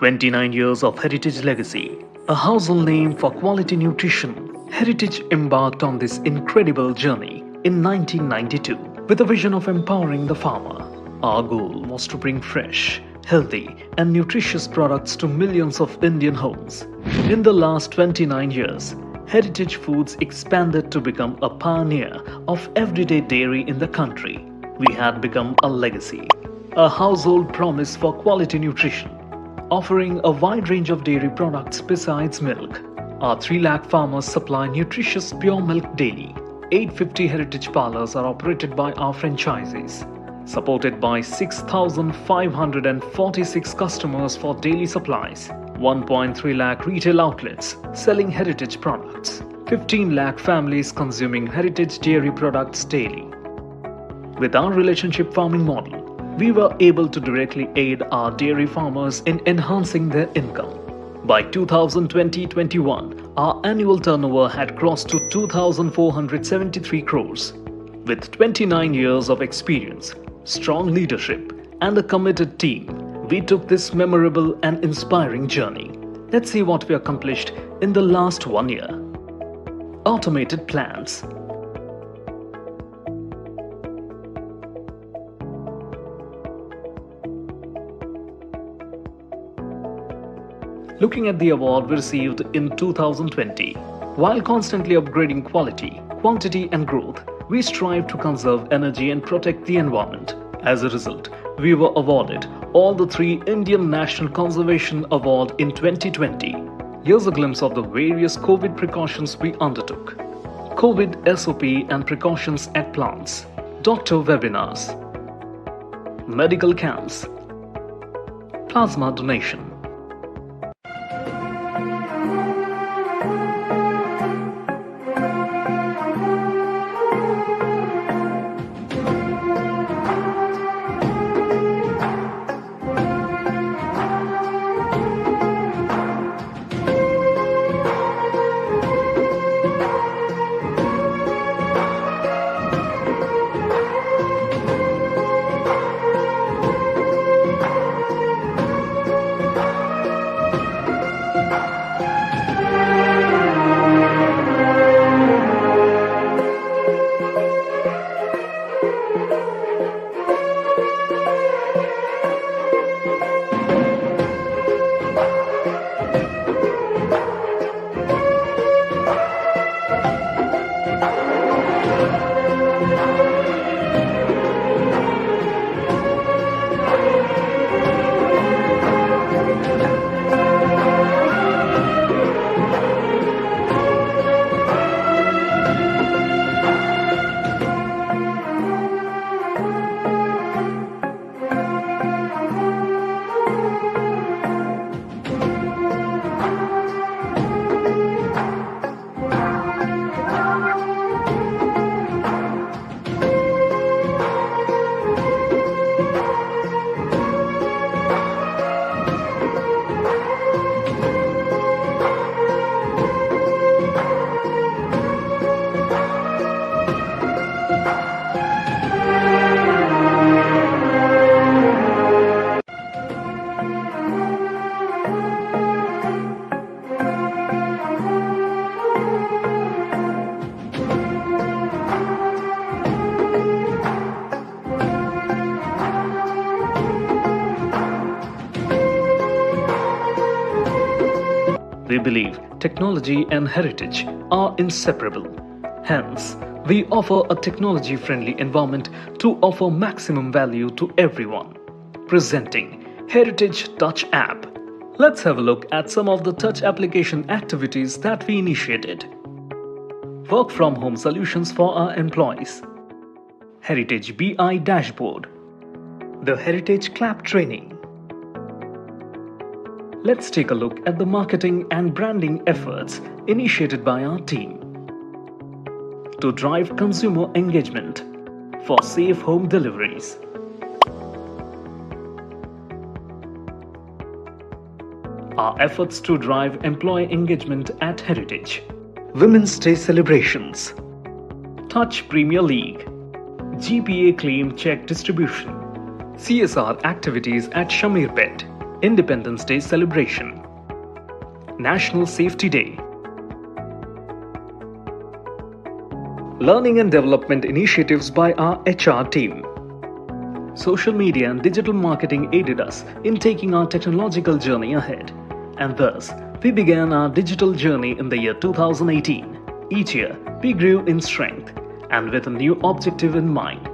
29 years of heritage legacy, a household name for quality nutrition, Heritage embarked on this incredible journey in 1992 with a vision of empowering the farmer. Our goal was to bring fresh, healthy, and nutritious products to millions of Indian homes. In the last 29 years, Heritage Foods expanded to become a pioneer of everyday dairy in the country. We had become a legacy, a household promise for quality nutrition, offering a wide range of dairy products besides milk. Our 3 lakh farmers supply nutritious pure milk daily. 850 heritage parlors are operated by our franchisees, supported by 6,546 customers for daily supplies, 1.3 lakh retail outlets selling heritage products, 15 lakh families consuming heritage dairy products daily. With our relationship farming model, we were able to directly aid our dairy farmers in enhancing their income. By 2020-21, our annual turnover had crossed to 2,473 crores. With 29 years of experience, strong leadership, and a committed team, we took this memorable and inspiring journey. Let's see what we accomplished in the last 1 year. Automated plants. Looking at the award we received in 2020, while constantly upgrading quality, quantity and growth, we strive to conserve energy and protect the environment. As a result, we were awarded all the 3 Indian National Conservation Award in 2020. Here's a glimpse of the various COVID precautions we undertook. COVID SOP and precautions at plants, doctor webinars, medical camps, plasma donation. We believe technology and heritage are inseparable. Hence, we offer a technology-friendly environment to offer maximum value to everyone. Presenting Heritage Touch app. Let's have a look at some of the touch application activities that we initiated. Work from home solutions for our employees. Heritage BI dashboard. The Heritage Clap training. Let's take a look at the marketing and branding efforts initiated by our team to drive consumer engagement for safe home deliveries. Our efforts to drive employee engagement at Heritage. Women's Day celebrations. Touch Premier League. GPA claim check distribution. CSR activities at Shamirpet. Independence Day celebration, National Safety Day, learning and development initiatives by our HR team. Social media and digital marketing aided us in taking our technological journey ahead, and thus we began our digital journey in the year 2018. Each year, we grew in strength and with a new objective in mind.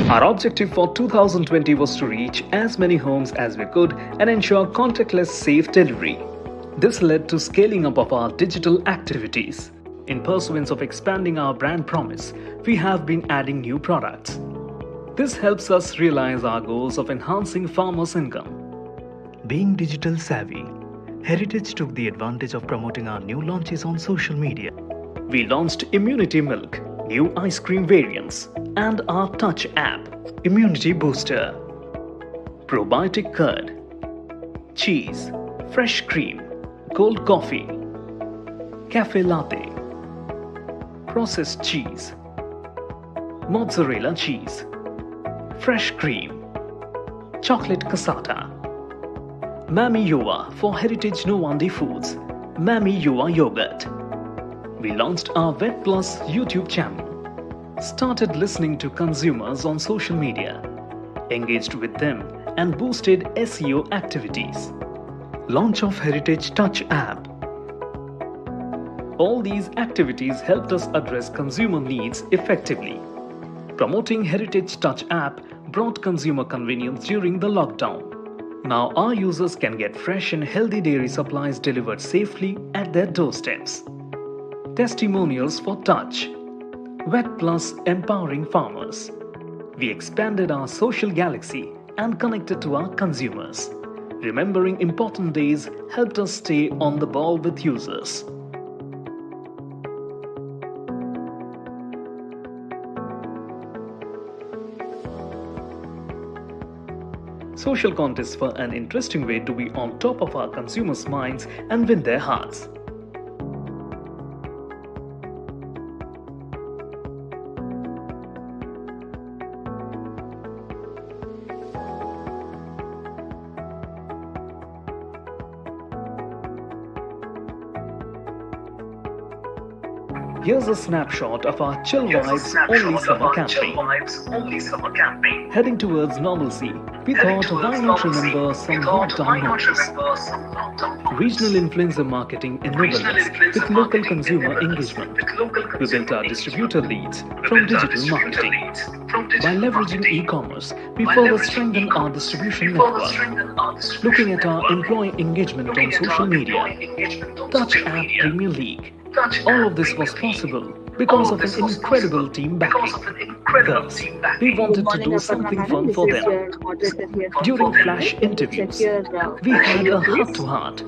Our objective for 2020 was to reach as many homes as we could and ensure contactless safe delivery. This led to scaling up of our digital activities. In pursuance of expanding our brand promise, we have been adding new products. This helps us realize our goals of enhancing farmers' income. Being digital savvy, Heritage took the advantage of promoting our new launches on social media. We launched Immunity Milk, new ice cream variants, and our Touch app, Immunity Booster, Probiotic Curd, Cheese, Fresh Cream, Cold Coffee, Cafe Latte, Processed Cheese, Mozzarella Cheese, Fresh Cream, Chocolate Cassata, Mami Yuva for Heritage Novandi Foods, Mami Yuva Yogurt. We launched our Vet Plus YouTube channel, started listening to consumers on social media, engaged with them and boosted SEO activities. Launch of Heritage Touch app. All these activities helped us address consumer needs effectively. Promoting Heritage Touch app brought consumer convenience during the lockdown. Now our users can get fresh and healthy dairy supplies delivered safely at their doorsteps. Testimonials for Touch. Vet Plus empowering farmers. We expanded our social galaxy and connected to our consumers. Remembering important days helped us stay on the ball with users. Social contests were an interesting way to be on top of our consumers' minds and win their hearts. Here's a snapshot of our Chill Vibes Only Summer campaign. Heading towards normalcy, we thought why not remember some lockdown moments. Regional influencer marketing enabled us with local consumer engagement. We built our distributor leads from digital marketing. By leveraging e-commerce, we further strengthened our distribution network. Looking at our employee engagement on social media, Touch App Premier League. All of this was possible because of an incredible team backing. Thus, we wanted to do something fun for them. During flash interviews, we had a heart-to-heart.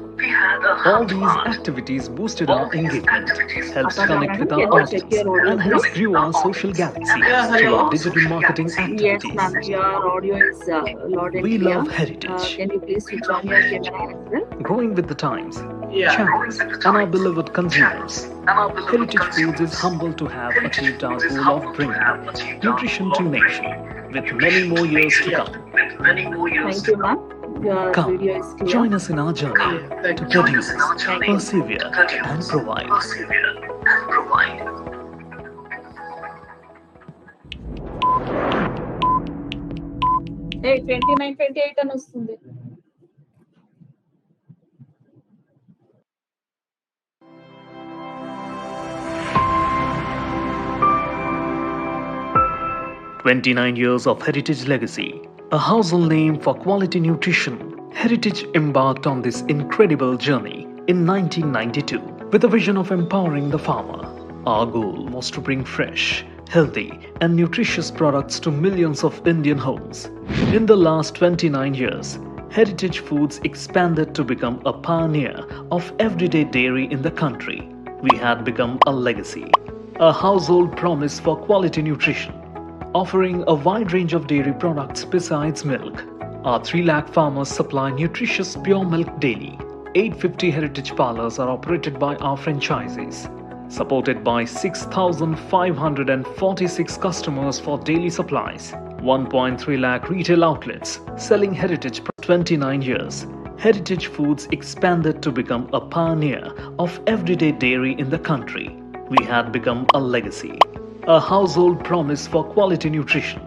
All these activities boosted our engagement, helped connect with our audience, and hence grew our social galaxy through our digital marketing activities. Yes, ma'am. Your audio is loud and We clear. love heritage, Can you please switch on your camera as well? growing with the times, channels, and our beloved consumers. Heritage Foods is humbled to have achieved our goal of bringing nutrition to nation, with many more years to come. Thank you, ma'am. Your Come, video is clear. join us in our journey to produce, persevere, and provide. Hey, 29-28 అని వస్తుంది. "29 years of Heritage legacy, a household name for quality nutrition. Heritage embarked on this incredible journey in 1992 with a vision of empowering the farmer. Our goal was to bring fresh, healthy, and nutritious products to millions of Indian homes. In the last 29 years, Heritage Foods expanded to become a pioneer of everyday dairy in the country. We had become a legacy, a household promise for quality nutrition, offering a wide range of dairy products besides milk. Our 3 lakh farmers supply nutritious pure milk daily. 850 heritage parlors are operated by our franchisees, supported by 6,546 customers for daily supplies. 1.3 lakh retail outlets selling heritage products. 29 years, Heritage Foods expanded to become a pioneer of everyday dairy in the country. We had become a legacy, a household promise for quality nutrition,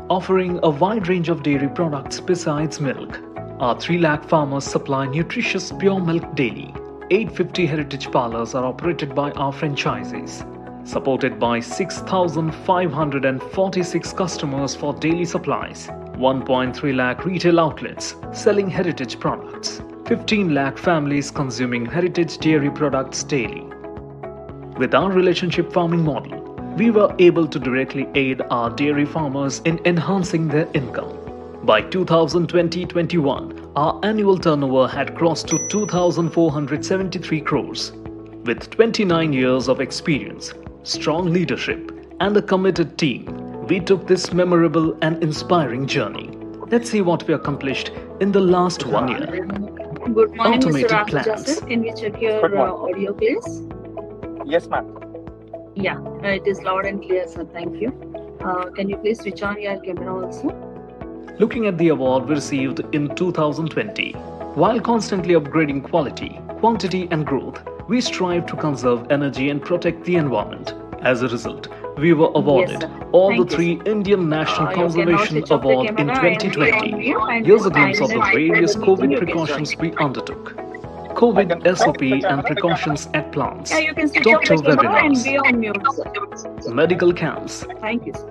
offering a wide range of dairy products besides milk. Our 3 lakh farmers supply nutritious pure milk daily. 850 heritage parlors are operated by our franchisees, supported by 6,546 customers for daily supplies, 1.3 lakh retail outlets selling heritage products, 15 lakh families consuming heritage dairy products daily. With our relationship farming model, we were able to directly aid our dairy farmers in enhancing their income. By 2020-21, our annual turnover had crossed to 2,473 crores. With 29 years of experience, strong leadership, and a committed team, we took this memorable and inspiring journey. Let's see what we accomplished in the last 1 year. Good morning, Automated Mr. plans. Jasir. Can we check your Good morning. audio, please? Yes, ma'am. Yeah, it is loud and clear, sir. Thank you. Can you please switch on your camera also? Looking at the award we received in 2020, while constantly upgrading quality, quantity, and growth, we strive to conserve energy and protect the environment. As a result, we were awarded sir. all Thank the you, 3 Indian National You can now Conservation switch off the Award in camera and be on 2020. mute and Here's a just glimpse of the finalize various the meeting. COVID You can precautions join. we undertook. COVID SOP and precautions at plants, Yeah, you can switch off doctor the camera and webinars, be on mute, sir. medical camps, Thank you, sir.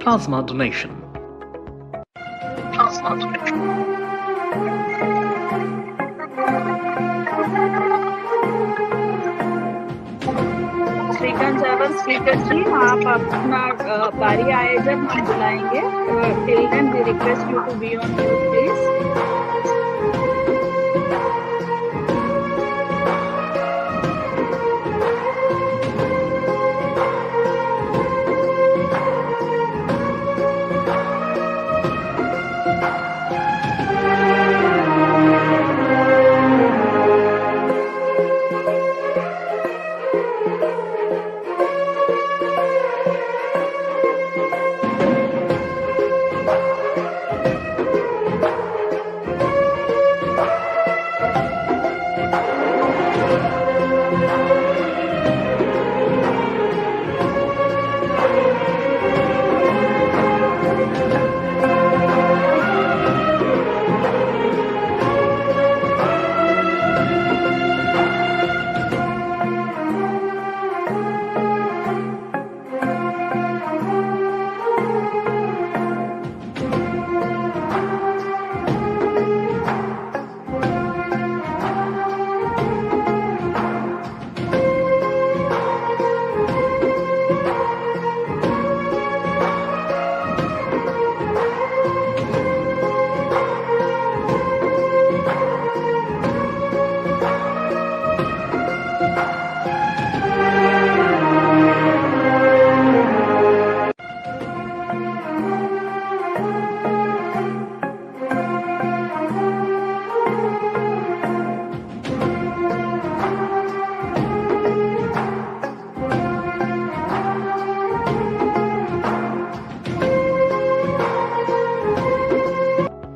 plasma donation. Shrikant Jawar speaker ji, आप अपना बारी आए जब हम बुलाएंगे. Till then we request you to be on mute, please.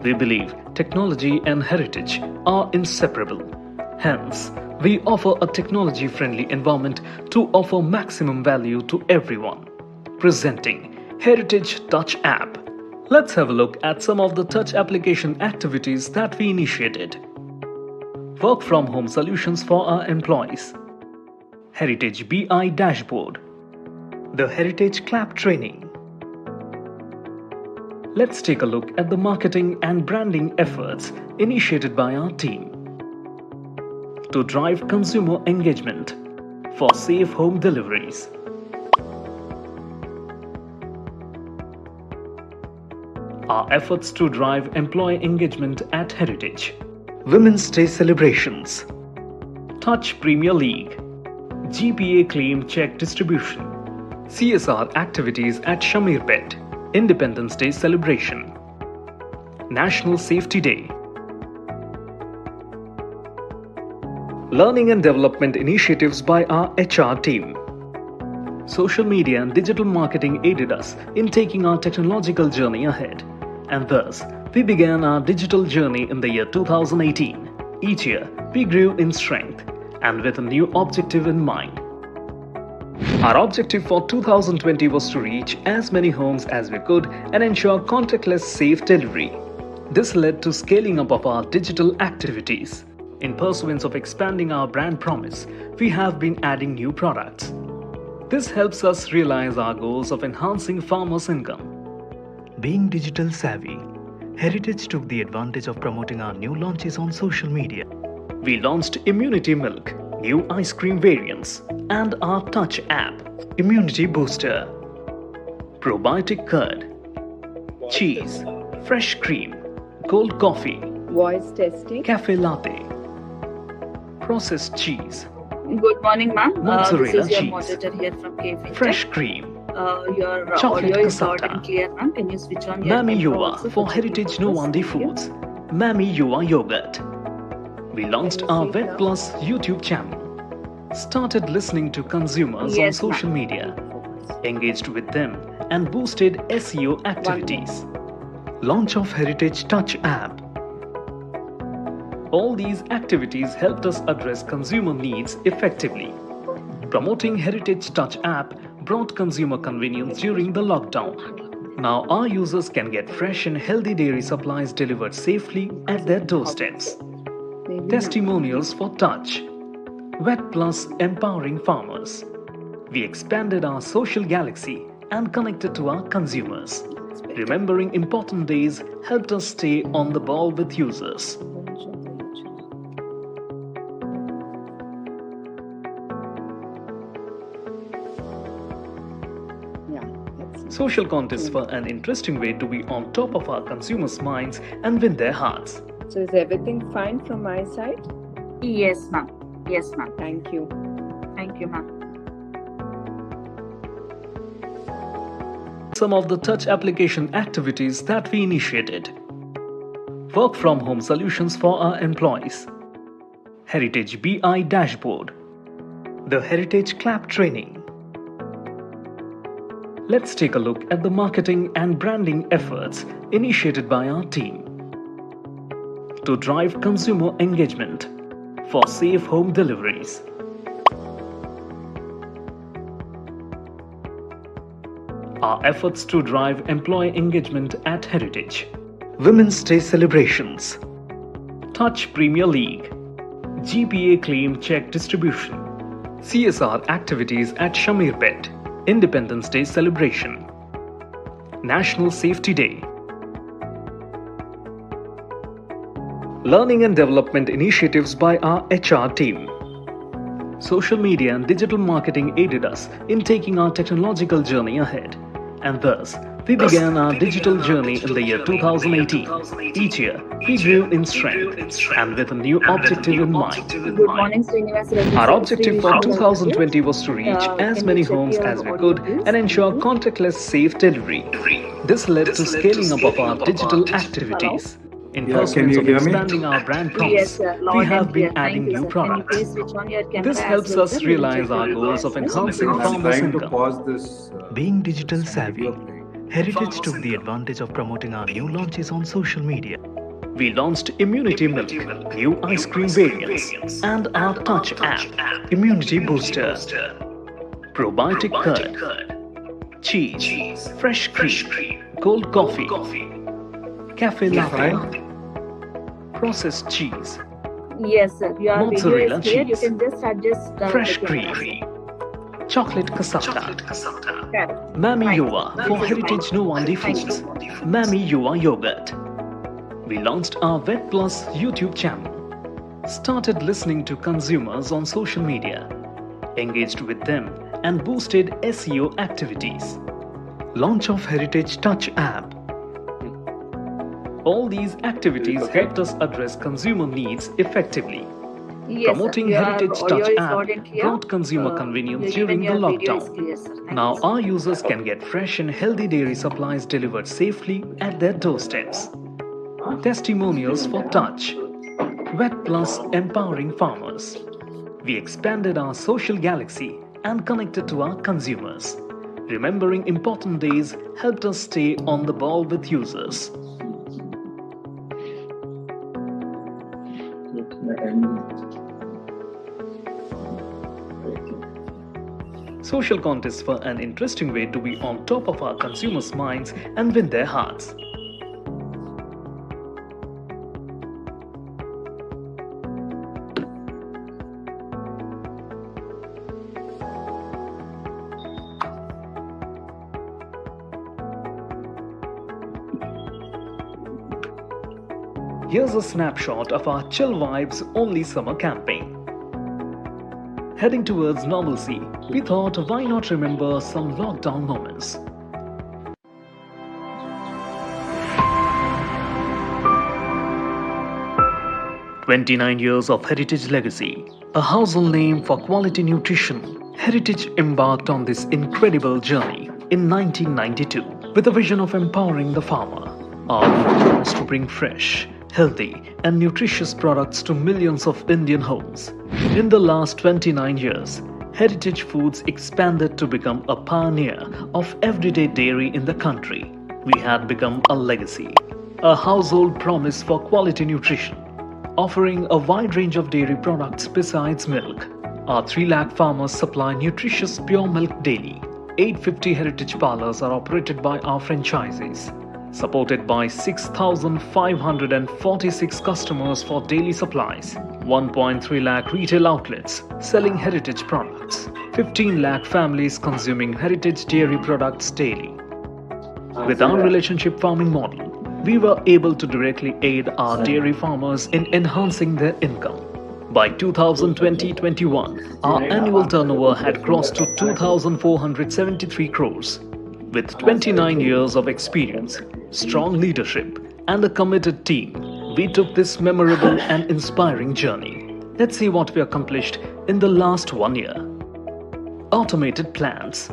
We believe technology and heritage are inseparable. Hence, we offer a technology-friendly environment to offer maximum value to everyone. Presenting Heritage Touch app. Let's have a look at some of the touch application activities that we initiated. Work from home solutions for our employees. Heritage BI dashboard. The Heritage Clap training. Let's take a look at the marketing and branding efforts initiated by our team to drive consumer engagement for safe home deliveries. Our efforts to drive employee engagement at Heritage. Women's Day celebrations. Touch Premier League. GPA claim check distribution. CSR activities at Shamirpet. Independence Day celebration. National Safety Day. Learning and development initiatives by our HR team. Social media and digital marketing aided us in taking our technological journey ahead, and thus We began our digital journey in the year 2018. Each year, we grew in strength and with a new objective in mind. Our objective for 2020 was to reach as many homes as we could and ensure contactless safe delivery. This led to scaling up of our digital activities. In pursuance of expanding our brand promise, we have been adding new products. This helps us realize our goals of enhancing farmers' income. Being digital savvy, Heritage took the advantage of promoting our new launches on social media. We launched Immunity Milk, new ice cream variants, and our Touch app, Immunity Booster, Probiotic Curd, Cheese, Fresh Cream, Cold Coffee, Voice testing. Cafe Latte, Processed Cheese, Good morning, ma'am. Mozzarella This is your cheese. moderator here from KFin. Fresh Cream, Your Chocolate audio is loud cassata. and clear, ma'am. Can you switch on your Mami camera Yuva also for the Heritage video Novandi purpose? Thank you. Foods, Mami Yuva Yogurt. We launched Can you our see Vet now? Plus YouTube channel, started listening to consumers on Yes, social media, engaged with them, and boosted SEO activities. Launch of Heritage Touch app. All these activities helped us address consumer needs effectively. Promoting Heritage Touch app brought consumer convenience during the lockdown. Now our users can get fresh and healthy dairy supplies delivered safely at their doorsteps. Maybe Testimonials for Touch. Vet Plus empowering farmers. We expanded our social galaxy and connected to our consumers. Remembering important days helped us stay on the ball with users. Yeah, that's it. Social contests were an interesting way to be on top of our consumers' minds and win their hearts. So is everything fine from my side? Yes, ma'am. Yes, ma'am. Thank you. Thank you, ma'am. Some of the touch application activities that we initiated. Work from home solutions for our employees. Heritage BI dashboard. The Heritage Clap training. Let's take a look at the marketing and branding efforts initiated by our team to drive consumer engagement for safe home deliveries. Our efforts to drive employee engagement at Heritage. Women's Day celebrations. Touch Premier League. GPA claim check distribution. CSR activities at Shamirpet. Independence Day celebration. National Safety Day. Learning and development initiatives by our HR team. Social media and digital marketing aided us in taking our technological journey ahead. And thus, we began our digital journey in the year 2018. Each year, we grew in strength and with a new objective in mind. Good morning, Srinivas Reddy. Our sir. objective for Srinivas 2020 was to reach as can many you check homes your as we audio, could please? and ensure Thank contactless safe delivery. This led to scaling up of our digital activities. In Yeah, can pursuance you of hear me? expanding our brand Yes, promise, sir. we Loud have and clear. been Thank adding you, new sir. Can you products. please switch on your camera This as helps well, us sir? We will realize check our your goals of audio as well. enhancing I'm farmers' trying to income. pause this. Being digital this savvy, video playing. Heritage took the advantage of promoting our new launches on social media. We launched Immunity Milk, new ice cream variants, and our Touch app, Immunity Booster, Probiotic Curd, Cheese, Fresh Cream, Cold Coffee, Cafe Latte, Processed Cheese, Yes, sir. Your video Mozzarella is clear. You cheese. can just adjust Fresh the camera. Cream, Chocolate Cassata, Correct. Mami Fine. Yuva for This is Heritage fine. Novandi Thank Foods, you. Mami Yuva Yogurt. We launched our Vet Plus YouTube channel, started listening to consumers on social media, engaged with them, and boosted SEO activities. Launch of Heritage Touch app. All these activities helped us address consumer needs effectively. Yes, sir. Promoting Your Heritage audio Touch is app loud and clear. brought consumer convenience Even during the your video is lockdown. clear, sir. Thank Now you, sir. our users can get fresh and healthy dairy supplies delivered safely at their doorsteps. Testimonials for Touch. Vet Plus empowering farmers. We expanded our social galaxy and connected to our consumers. Remembering important days helped us stay on the ball with users. Social contests were an interesting way to be on top of our consumers' minds and win their hearts. Here's a snapshot of our Chill Vibes Only Summer campaign. Heading towards normalcy, we thought why not remember some lockdown moments. "29 years of Heritage legacy, a household name for quality nutrition, Heritage embarked on this incredible journey in 1992 with a vision of empowering the farmer. Our goal was to bring fresh, healthy and nutritious products to millions of Indian homes. In the last 29 years, Heritage Foods expanded to become a pioneer of everyday dairy in the country. We had become a legacy, a household promise for quality nutrition, offering a wide range of dairy products besides milk. Our 3 lakh farmers supply nutritious pure milk daily. 850 Heritage parlors are operated by our franchisees, supported by 6,546 customers for daily supplies, 1.3 lakh retail outlets selling Heritage products, 15 lakh families consuming Heritage dairy products daily. With our relationship farming model, we were able to directly aid our dairy farmers in enhancing their income. By 2020-21, our annual turnover had crossed to 2,473 crores. With 29 years of experience, strong leadership, and a committed team, we took this memorable and inspiring journey. Let's see what we accomplished in the last 1 year. Automated plants.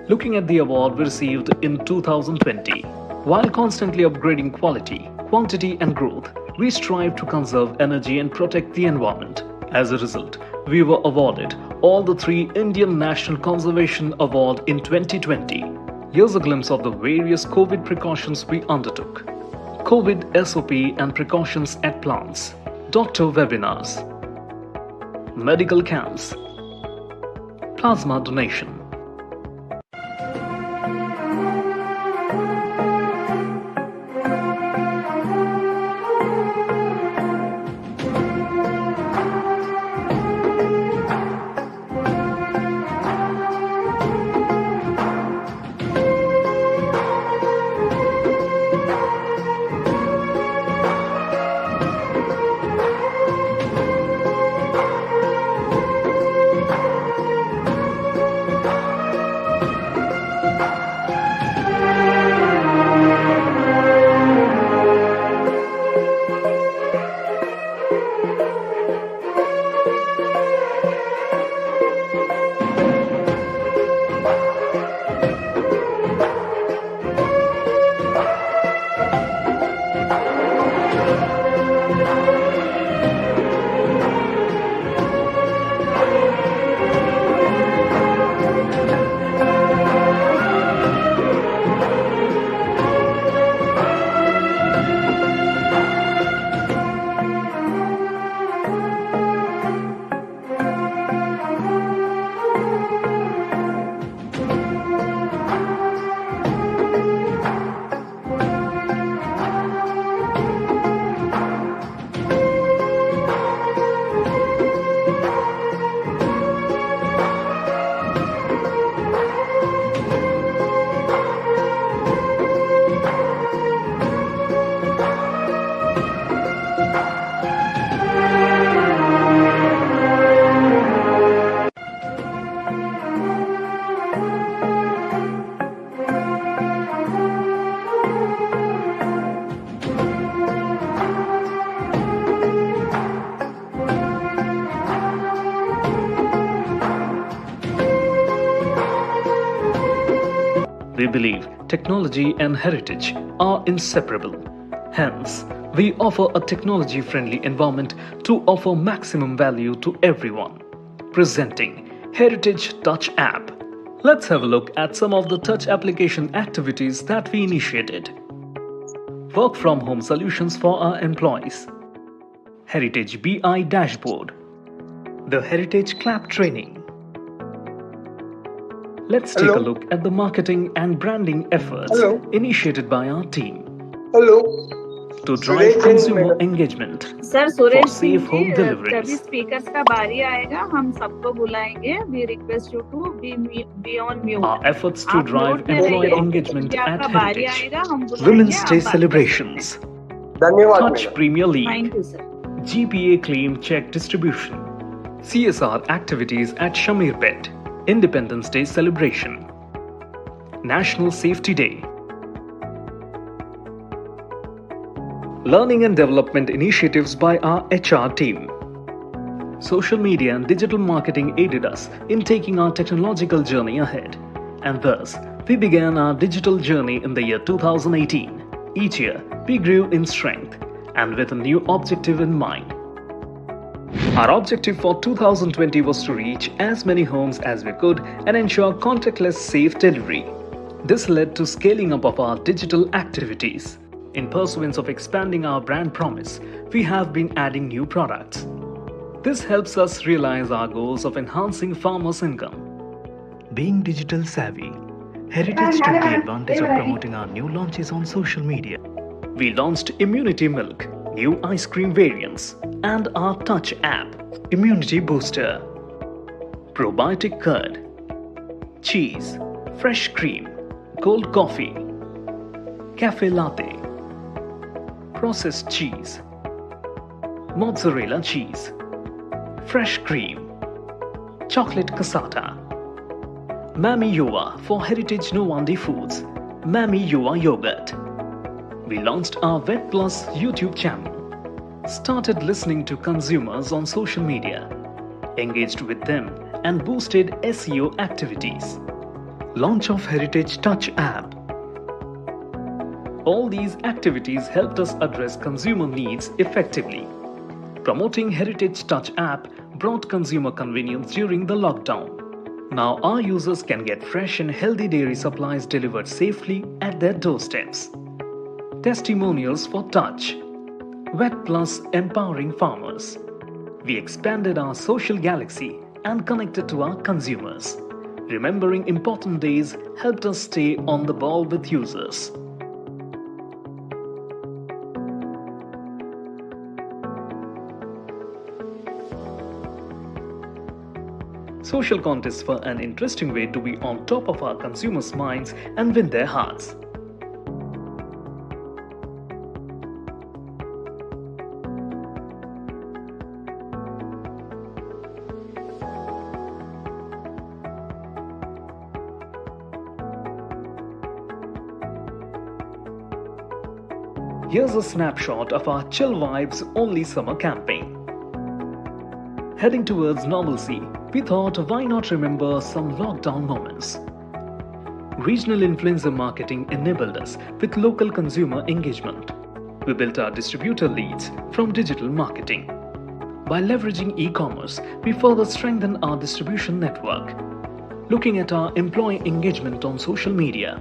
Looking at the award we received in 2020, while constantly upgrading quality, quantity and growth, we strive to conserve energy and protect the environment. As a result, we were awarded all the 3 Indian National Conservation Award in 2020. Here's a glimpse of the various COVID precautions we undertook. COVID SOP and precautions at plants, doctor webinars, medical camps, plasma donation. We believe technology and heritage are inseparable. Hence, we offer a technology-friendly environment to offer maximum value to everyone. Presenting Heritage Touch app. Let's have a look at some of the touch application activities that we initiated. work from home solutions for our employees, Heritage BI dashboard, the Heritage Clap training. Let's take a look at the marketing and branding efforts initiated by our team to drive consumer engagement sir for Suresh Singh safe home ji, deliveries. जब speakers का बारी आएगा हम सबको बुलाएंगे. We request you to be on mute. Our efforts to आप drive mute में employee रहिए. engagement जब at आपका बारी Heritage, आएगा हम बुलाएंगे. Women's आप Day बात कर celebrations, धन्यवाद Touch madam. Premier League, Thank you, sir. GPA claim check distribution, CSR activities at Shamir Pet, Independence Day celebration, National Safety Day, learning and development initiatives by our HR team. Social media and digital marketing aided us in taking our technological journey ahead. And thus, we began our digital journey in the year 2018. Each year, we grew in strength and with a new objective in mind. Our objective for 2020 was to reach as many homes as we could and ensure contactless safe delivery. This led to scaling up of our digital activities. In pursuance of expanding our brand promise, we have been adding new products. This helps us realize our goals of enhancing farmers' income. Being digital savvy, Heritage took the advantage of promoting our new launches on social media. We launched Immunity Milk, new ice cream variants, and our Touch app, Immunity Booster, Probiotic Curd, Cheese, Fresh Cream, Cold Coffee, Cafe Latte, Processed Cheese, Mozzarella Cheese, Fresh Cream, Chocolate Cassata, Mami Yuva for Heritage Novandi Foods, Mami Yuva Yogurt. We launched our Vet Plus YouTube channel, started listening to consumers on social media, engaged with them and boosted SEO activities. Launch of Heritage Touch app. All these activities helped us address consumer needs effectively. Promoting Heritage Touch app brought consumer convenience during the lockdown. Now our users can get fresh and healthy dairy supplies delivered safely at their doorsteps. Testimonials for Touch. Vet Plus empowering farmers. We expanded our social galaxy and connected to our consumers. Remembering important days helped us stay on the ball with users. Social contests were an interesting way to be on top of our consumers' minds and win their hearts. Here's a snapshot of our Chill Vibes Only Summer campaign. Heading towards normalcy, we thought why not remember some lockdown moments. Regional influencer marketing enabled us with local consumer engagement. We built our distributor leads from digital marketing. By leveraging e-commerce, we further strengthened our distribution network. Looking at our employee engagement on social media,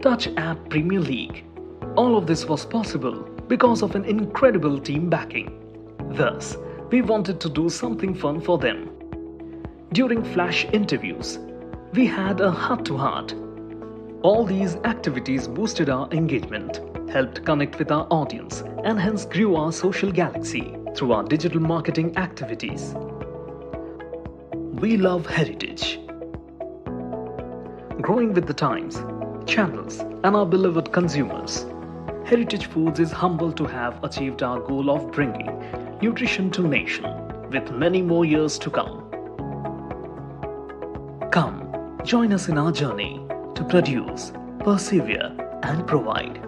Touch app Premier League. All of this was possible because of an incredible team backing. Thus, we wanted to do something fun for them. During flash interviews, we had a heart-to-heart. All these activities boosted our engagement, helped connect with our audience, and hence grew our social galaxy through our digital marketing activities. We love Heritage. Growing with the times, channels, and our beloved consumers, Heritage Foods is humbled to have achieved our goal of bringing nutrition to nation with many more years to come. Come, join us in our journey to produce, persevere, and provide.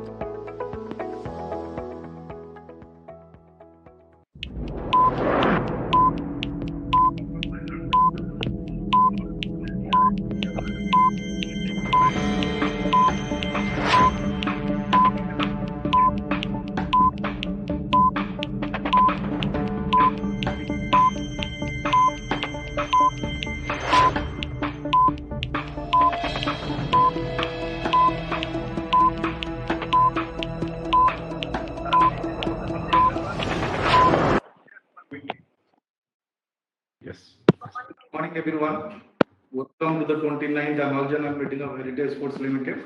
morning, everyone. Welcome to the 29th annual general meeting of Heritage Sports Limited.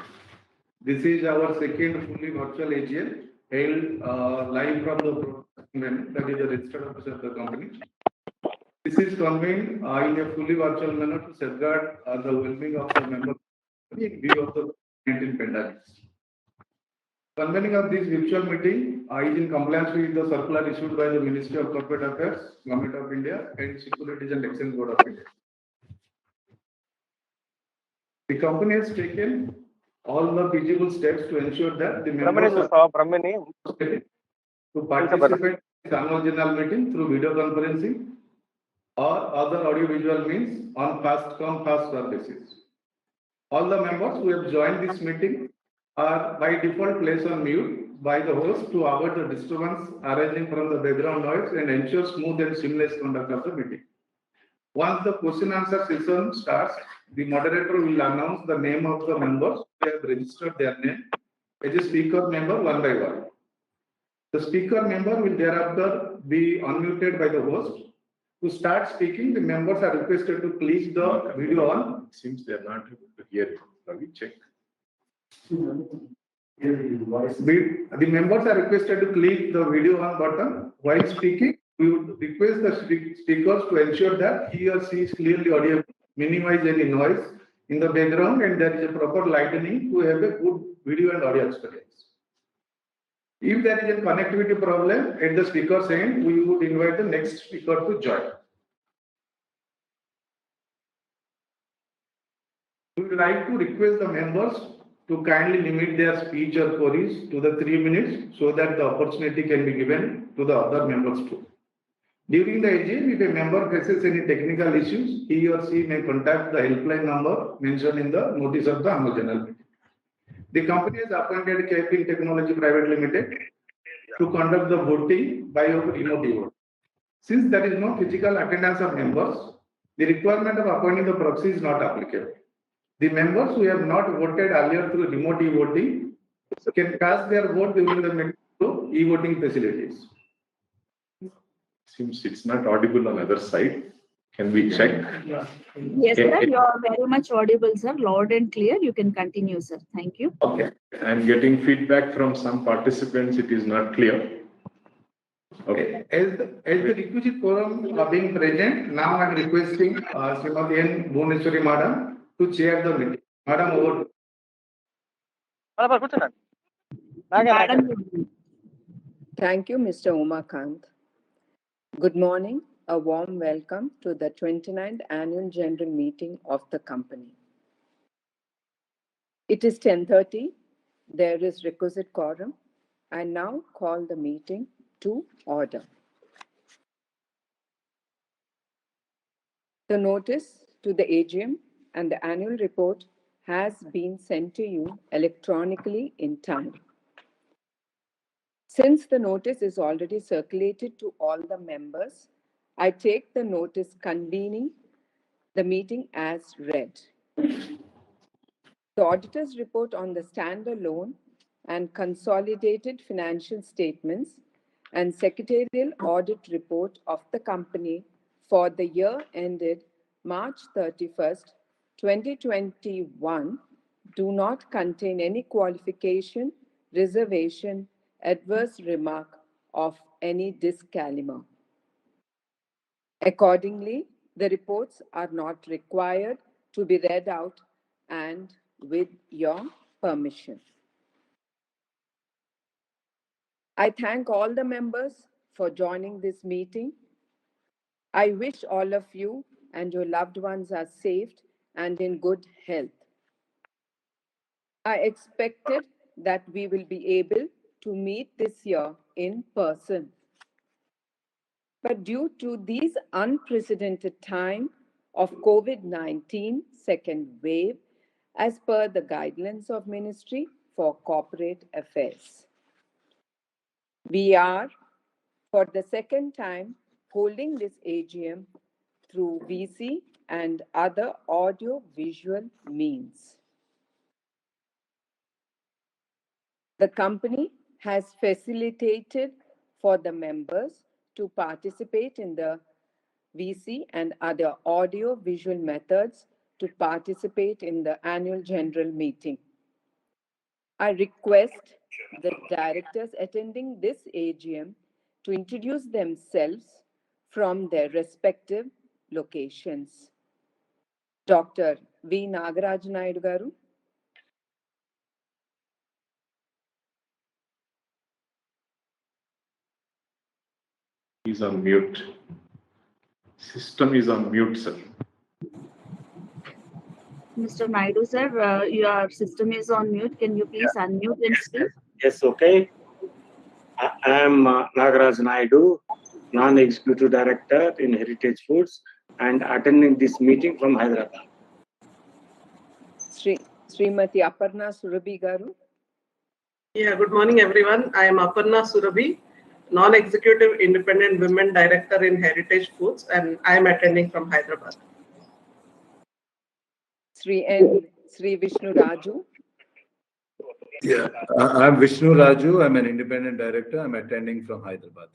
This is our second fully virtual AGM held live from the broadcasting venue, that is the registered office of the company. This is convened in a fully virtual manner to safeguard the well-being of the members in view of the COVID-19 pandemic. Convening of this virtual meeting is in compliance with the circular issued by the Ministry of Corporate Affairs, Government of India, and Securities and Exchange Board of India. The company has taken all the feasible steps to ensure that the members are to participate in the annual general meeting through video conferencing or other audiovisual means on first come first served basis. All the members who have joined this meeting are by default placed on mute by the host to avoid the disturbance arising from the background noise and ensure smooth and seamless conduct of the meeting. Once the question answer session starts, the moderator will announce the name of the members who have registered their name as a speaker member one by one. The speaker member will thereafter be unmuted by the host. To start speaking, the members are requested to click the video on. It seems they are not able to hear it. Ravi, check. The members are requested to click the video on button while speaking. We would request the speakers to ensure that he or she is clearly audible, minimize any noise in the background, and there is a proper lighting to have a good video and audio experience. If there is a connectivity problem at the speaker's end, we would invite the next speaker to join. We would like to request the members to kindly limit their speech or queries to the 3 minutes so that the opportunity can be given to the other members too. During the AGM, if a member faces any technical issues, he or she may contact the helpline number mentioned in the notice of the annual general meeting. The company has appointed KPIN Technology Private Limited to conduct the voting by remote vote. Since there is no physical attendance of members, the requirement of appointing the proxy is not applicable. The members who have not voted earlier through remote e-voting can cast their vote during the meeting through e-voting facilities. Seems it's not audible on other side. Can we check? Yes, sir. You are very much audible, sir. Loud and clear. You can continue, sir. Thank you. Okay. I'm getting feedback from some participants. It is not clear. Okay. As the requisite quorum are being present, now I am requesting Srimati N. Bhuvaneshwari Madam to chair the meeting. Madam, over. Madam, Thank you, Mr. Umakant. Good morning. A warm welcome to the 29th Annual General Meeting of the company. It is 10:30. There is requisite quorum. I now call the meeting to order. The notice to the AGM and the annual report has been sent to you electronically in time. Since the notice is already circulated to all the members, I take the notice convening the meeting as read. The auditor's report on the standalone and consolidated financial statements and secretarial audit report of the company for the year ended March 31st, 2021 do not contain any qualification, reservation, adverse remark of any disclaimer. Accordingly, the reports are not required to be read out and with your permission. I thank all the members for joining this meeting. I wish all of you and your loved ones are safe and in good health. I expected that we will be able to meet this year in person. But due to these unprecedented time of COVID-19 second wave, as per the guidelines of Ministry for Corporate Affairs, we are, for the second time, holding this AGM through VC and other audio-visual means. The company has facilitated for the members to participate in the VC, and other audio-visual methods to participate in the annual general meeting. I request the directors attending this AGM to introduce themselves from their respective locations. Dr. V. Nagaraj Naidu garu. He's on mute. System is on mute, sir. Mr. Naidu, sir, your system is on mute. Can you please unmute and speak? Yes, okay. I am Nagaraj Naidu, Non-Executive Director in Heritage Foods and attending this meeting from Hyderabad. Srimati Aparna Surabhi garu. Yeah, good morning, everyone. I am Aparna Surabhi, Non-Executive Independent Women Director in Heritage Foods, and I am attending from Hyderabad. Sri Vishnu Raju. Yeah, I'm Vishnu Raju. I'm an independent director. I'm attending from Hyderabad.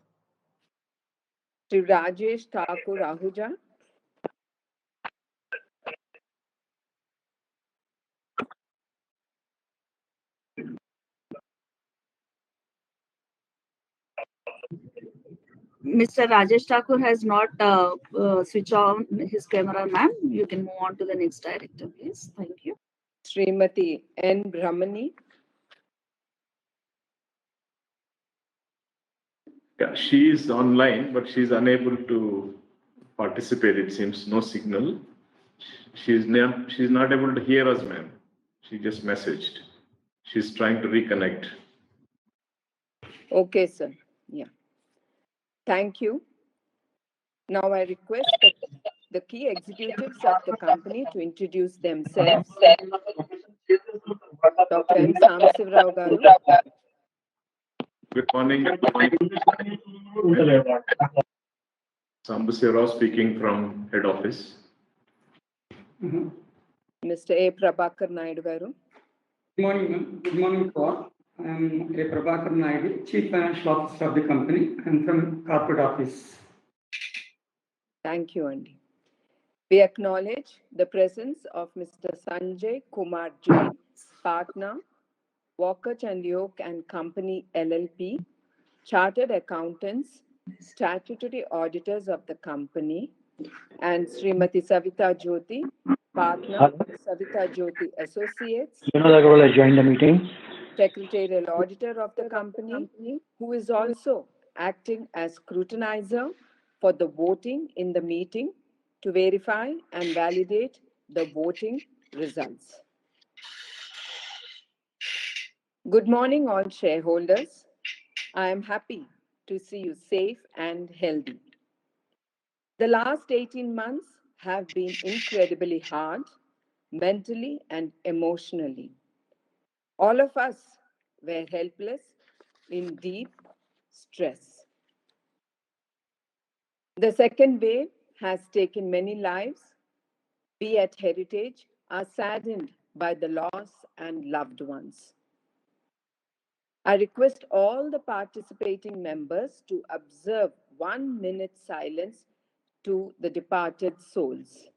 Sri Rajesh Thakur Ahuja. Mr. Rajesh Thakur has not switched on his camera, ma'am. You can move on to the next director, please. Thank you. Srimati N. Brahmani. Yeah, she is online, but she is unable to participate. It seems no signal. She's not able to hear us, ma'am. She just messaged. She's trying to reconnect. Okay, sir. Yeah. Thank you. Now I request the key executives of the company to introduce themselves. Dr. M. Samsivrao garu. Good morning. Sambusirao speaking from head office. Mr. A. Prabhakar Naidu garu. Good morning, ma'am. Good morning to all. I am A. Prabhakar Naidu, Chief Financial Officer of the company. I'm from corporate office. Thank you, Andy. We acknowledge the presence of Mr. Sanjay Kumar Jain, partner, Walker Chandiok and Company LLP, chartered accountants, statutory auditors of the company, and Srimati Savita Jyoti, partner, Savita Jyoti Associates, joined the meeting. secretarial auditor of the company, who is also acting as scrutinizer for the voting in the meeting to verify and validate the voting results. Good morning, all shareholders. I am happy to see you safe and healthy. The last 18 months have been incredibly hard, mentally and emotionally. All of us were helpless in deep stress. The second wave has taken many lives. We at Heritage are saddened by the loss and loved ones. I request all the participating members to observe 1 minute silence to the departed souls.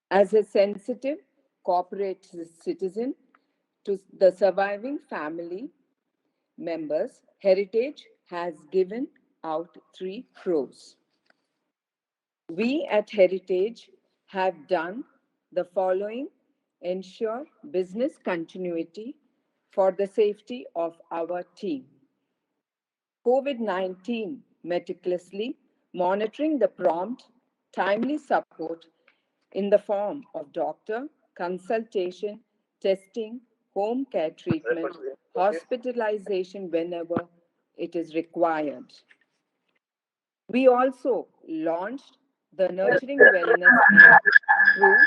As a sensitive corporate citizen to the surviving family members, Heritage has given out 3 crores. We at Heritage have done the following: ensure business continuity for the safety of our team. COVID-19 meticulously monitoring the prompt, timely support in the form of doctor, consultation, testing, home care treatment, hospitalization whenever it is required. We also launched the Nurturing Wellness app through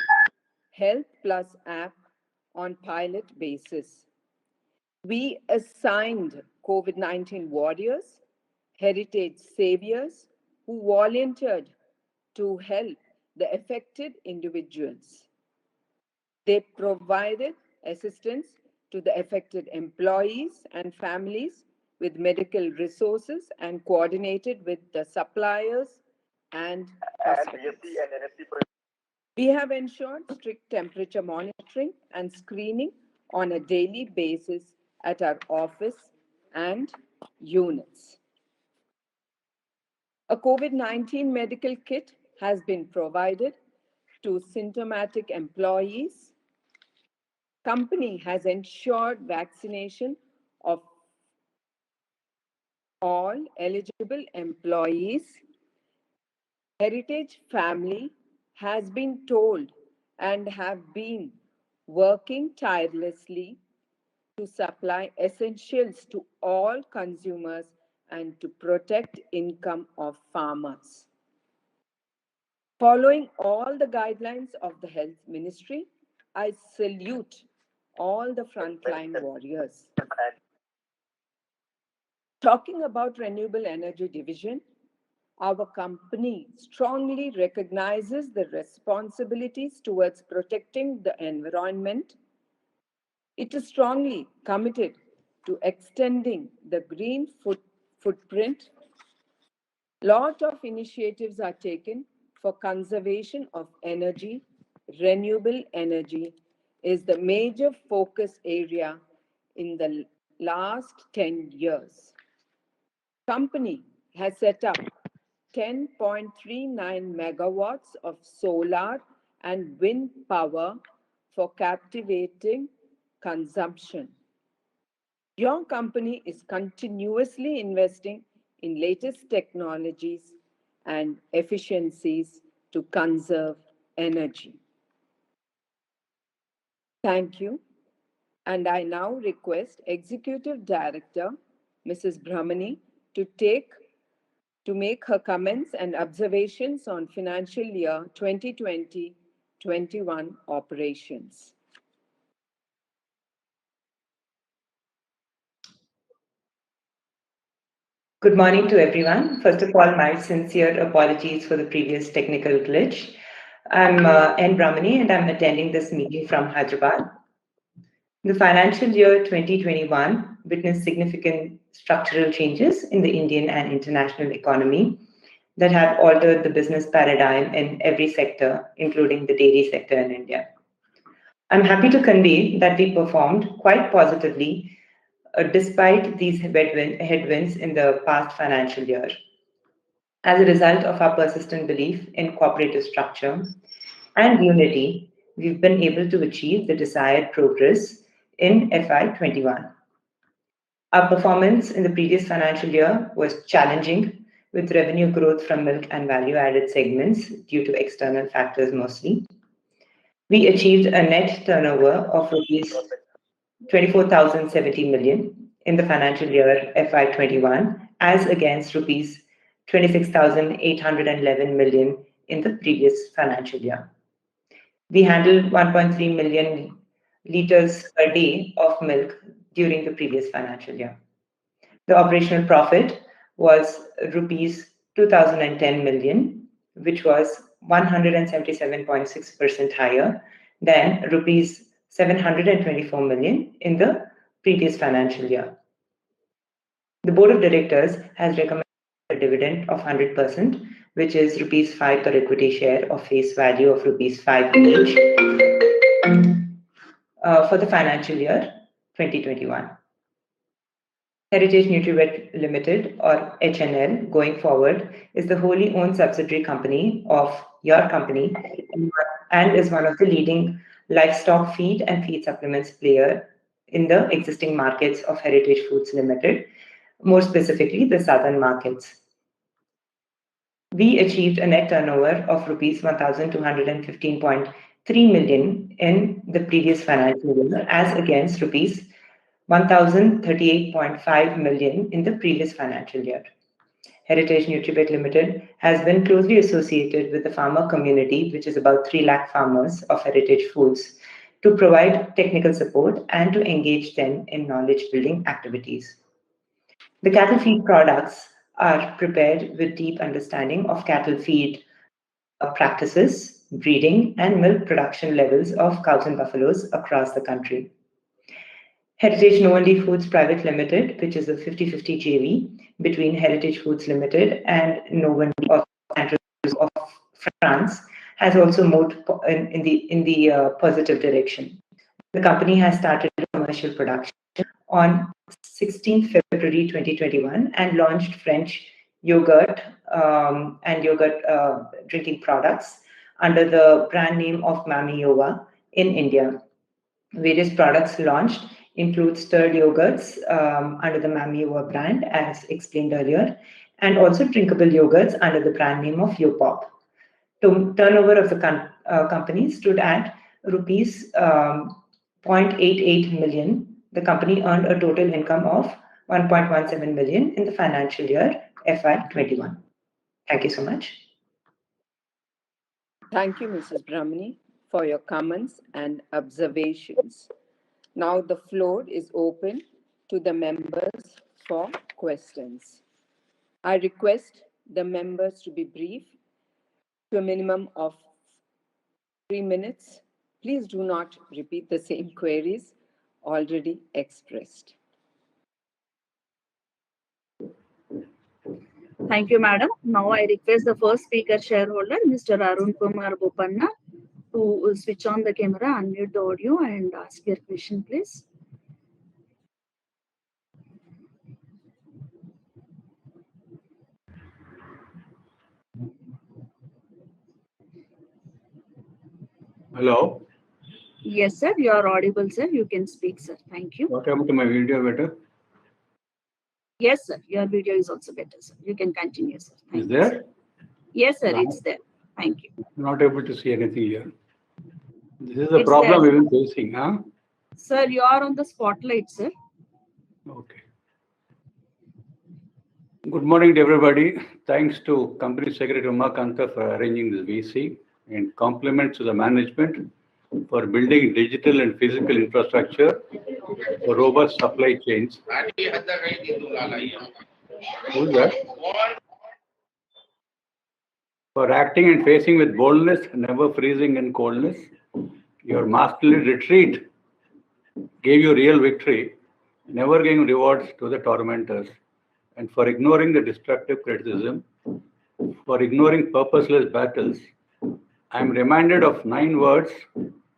Health Plus app on pilot basis. We assigned COVID-19 warriors, heritage saviors, who volunteered to help the affected individuals. They provided assistance to the affected employees and families with medical resources and coordinated with the suppliers and hospitals. We have ensured strict temperature monitoring and screening on a daily basis at our office and units. A COVID-19 medical kit has been provided to symptomatic employees. Company has ensured vaccination of all eligible employees. Heritage family has been told and have been working tirelessly to supply essentials to all consumers and to protect income of farmers. Following all the guidelines of the Health Ministry, I salute all the frontline warriors. Talking about Renewable Energy Division, our company strongly recognizes the responsibilities towards protecting the environment. It is strongly committed to extending the green footprint. Lot of initiatives are taken for conservation of energy. Renewable energy is the major focus area in the last 10 years. Company has set up 10.39 megawatts of solar and wind power for captivating consumption. Your company is continuously investing in latest technologies and efficiencies to conserve energy. Thank you. And I now request Executive Director, Mrs. Brahmani, to make her comments and observations on financial year 2020-21 operations. Good morning to everyone. First of all, my sincere apologies for the previous technical glitch. I'm N. Brahmani and I'm attending this meeting from Hyderabad. The financial year 2021 witnessed significant structural changes in the Indian and international economy that have altered the business paradigm in every sector, including the dairy sector in India. I'm happy to convey that we performed quite positively despite these headwinds in the past financial year. As a result of our persistent belief in cooperative structure and unity, we've been able to achieve the desired progress in FY21. Our performance in the previous financial year was challenging, with revenue growth from milk and value-added segments due to external factors mostly. We achieved a net turnover of rupees 24,070 million in the financial year FY21 as against rupees 26,811 million in the previous financial year. We handled 1.3 million liters per day of milk during the previous financial year. The operational profit was rupees 2,010 million, which was 177.6% higher than rupees 724 million in the previous financial year. The Board of Directors has recommended a dividend of 100%, which is rupees 5 per equity share of face value of rupees 5 each for the financial year 2021. Heritage Nutrivet Limited, or HNL, going forward, is the wholly owned subsidiary company of your company and is one of the leading livestock feed and feed supplements player in the existing markets of Heritage Foods Limited, more specifically the southern markets. We achieved a net turnover of rupees 1,215.3 million in the previous financial year as against rupees 1,038.5 million in the previous financial year. Heritage Nutrivet Limited has been closely associated with the farmer community, which is about 3 lakh farmers of Heritage Foods, to provide technical support and to engage them in knowledge building activities. The cattle feed products are prepared with deep understanding of cattle feed practices, breeding, and milk production levels of cows and buffaloes across the country. Heritage Novondi Foods Private Limited, which is a 50-50 JV between Heritage Foods Limited and Novondi of France, has also moved in the positive direction. The company has started commercial production on 16th February 2021 and launched French yogurt and yogurt drinking products under the brand name of Mami Yoga in India. Various products launched include stirred yogurts under the Mami Yoga brand, as explained earlier, and also drinkable yogurts under the brand name of Yopop. Turnover of the company stood at rupees 0.88 million. The company earned a total income of 1.17 million in the financial year FY21. Thank you so much. Thank you, Mrs. Brahmani, for your comments and observations. Now the floor is open to the members for questions. I request the members to be brief to a minimum of 3 minutes. Please do not repeat the same queries already expressed. Thank you, madam. Now I request the first speaker shareholder, Mr. Arun Kumar Bopanna, to switch on the camera, unmute the audio and ask your question, please. Hello. Yes, sir. You are audible, sir. You can speak, sir. Thank you. What happened to my video better? Yes, sir. Your video is also better, sir. You can continue, sir. Is there? Sir. Yes, sir. It's there. Thank you. Not able to see anything here. This is the problem we've been facing, huh? Sir, you are on the spotlight, sir. Okay. Good morning to everybody. Thanks to Company Secretary Umakanta for arranging this VC, and compliments to the management for building digital and physical infrastructure for robust supply chains. Who's that? For acting and facing with boldness, never freezing in coldness. Your masterly retreat gave you real victory, never giving rewards to the tormentors. And for ignoring the destructive criticism, for ignoring purposeless battles. I am reminded of 9 words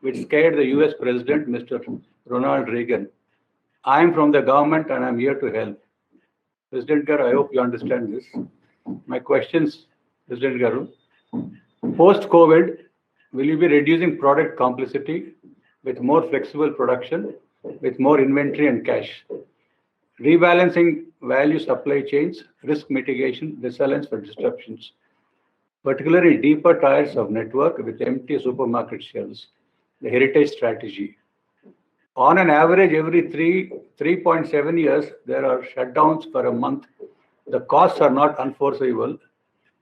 which scared the US President, Mr. Ronald Reagan. I am from the government and I am here to help. President Garu, I hope you understand this. My questions, President Garu. Post-COVID, will you be reducing product complexity with more flexible production, with more inventory and cash? Rebalancing value supply chains, risk mitigation, resilience for disruptions. Particularly deeper tiers of network with empty supermarket shelves, the heritage strategy. On an average, every 3.7 years, there are shutdowns for a month. The costs are not unforeseeable.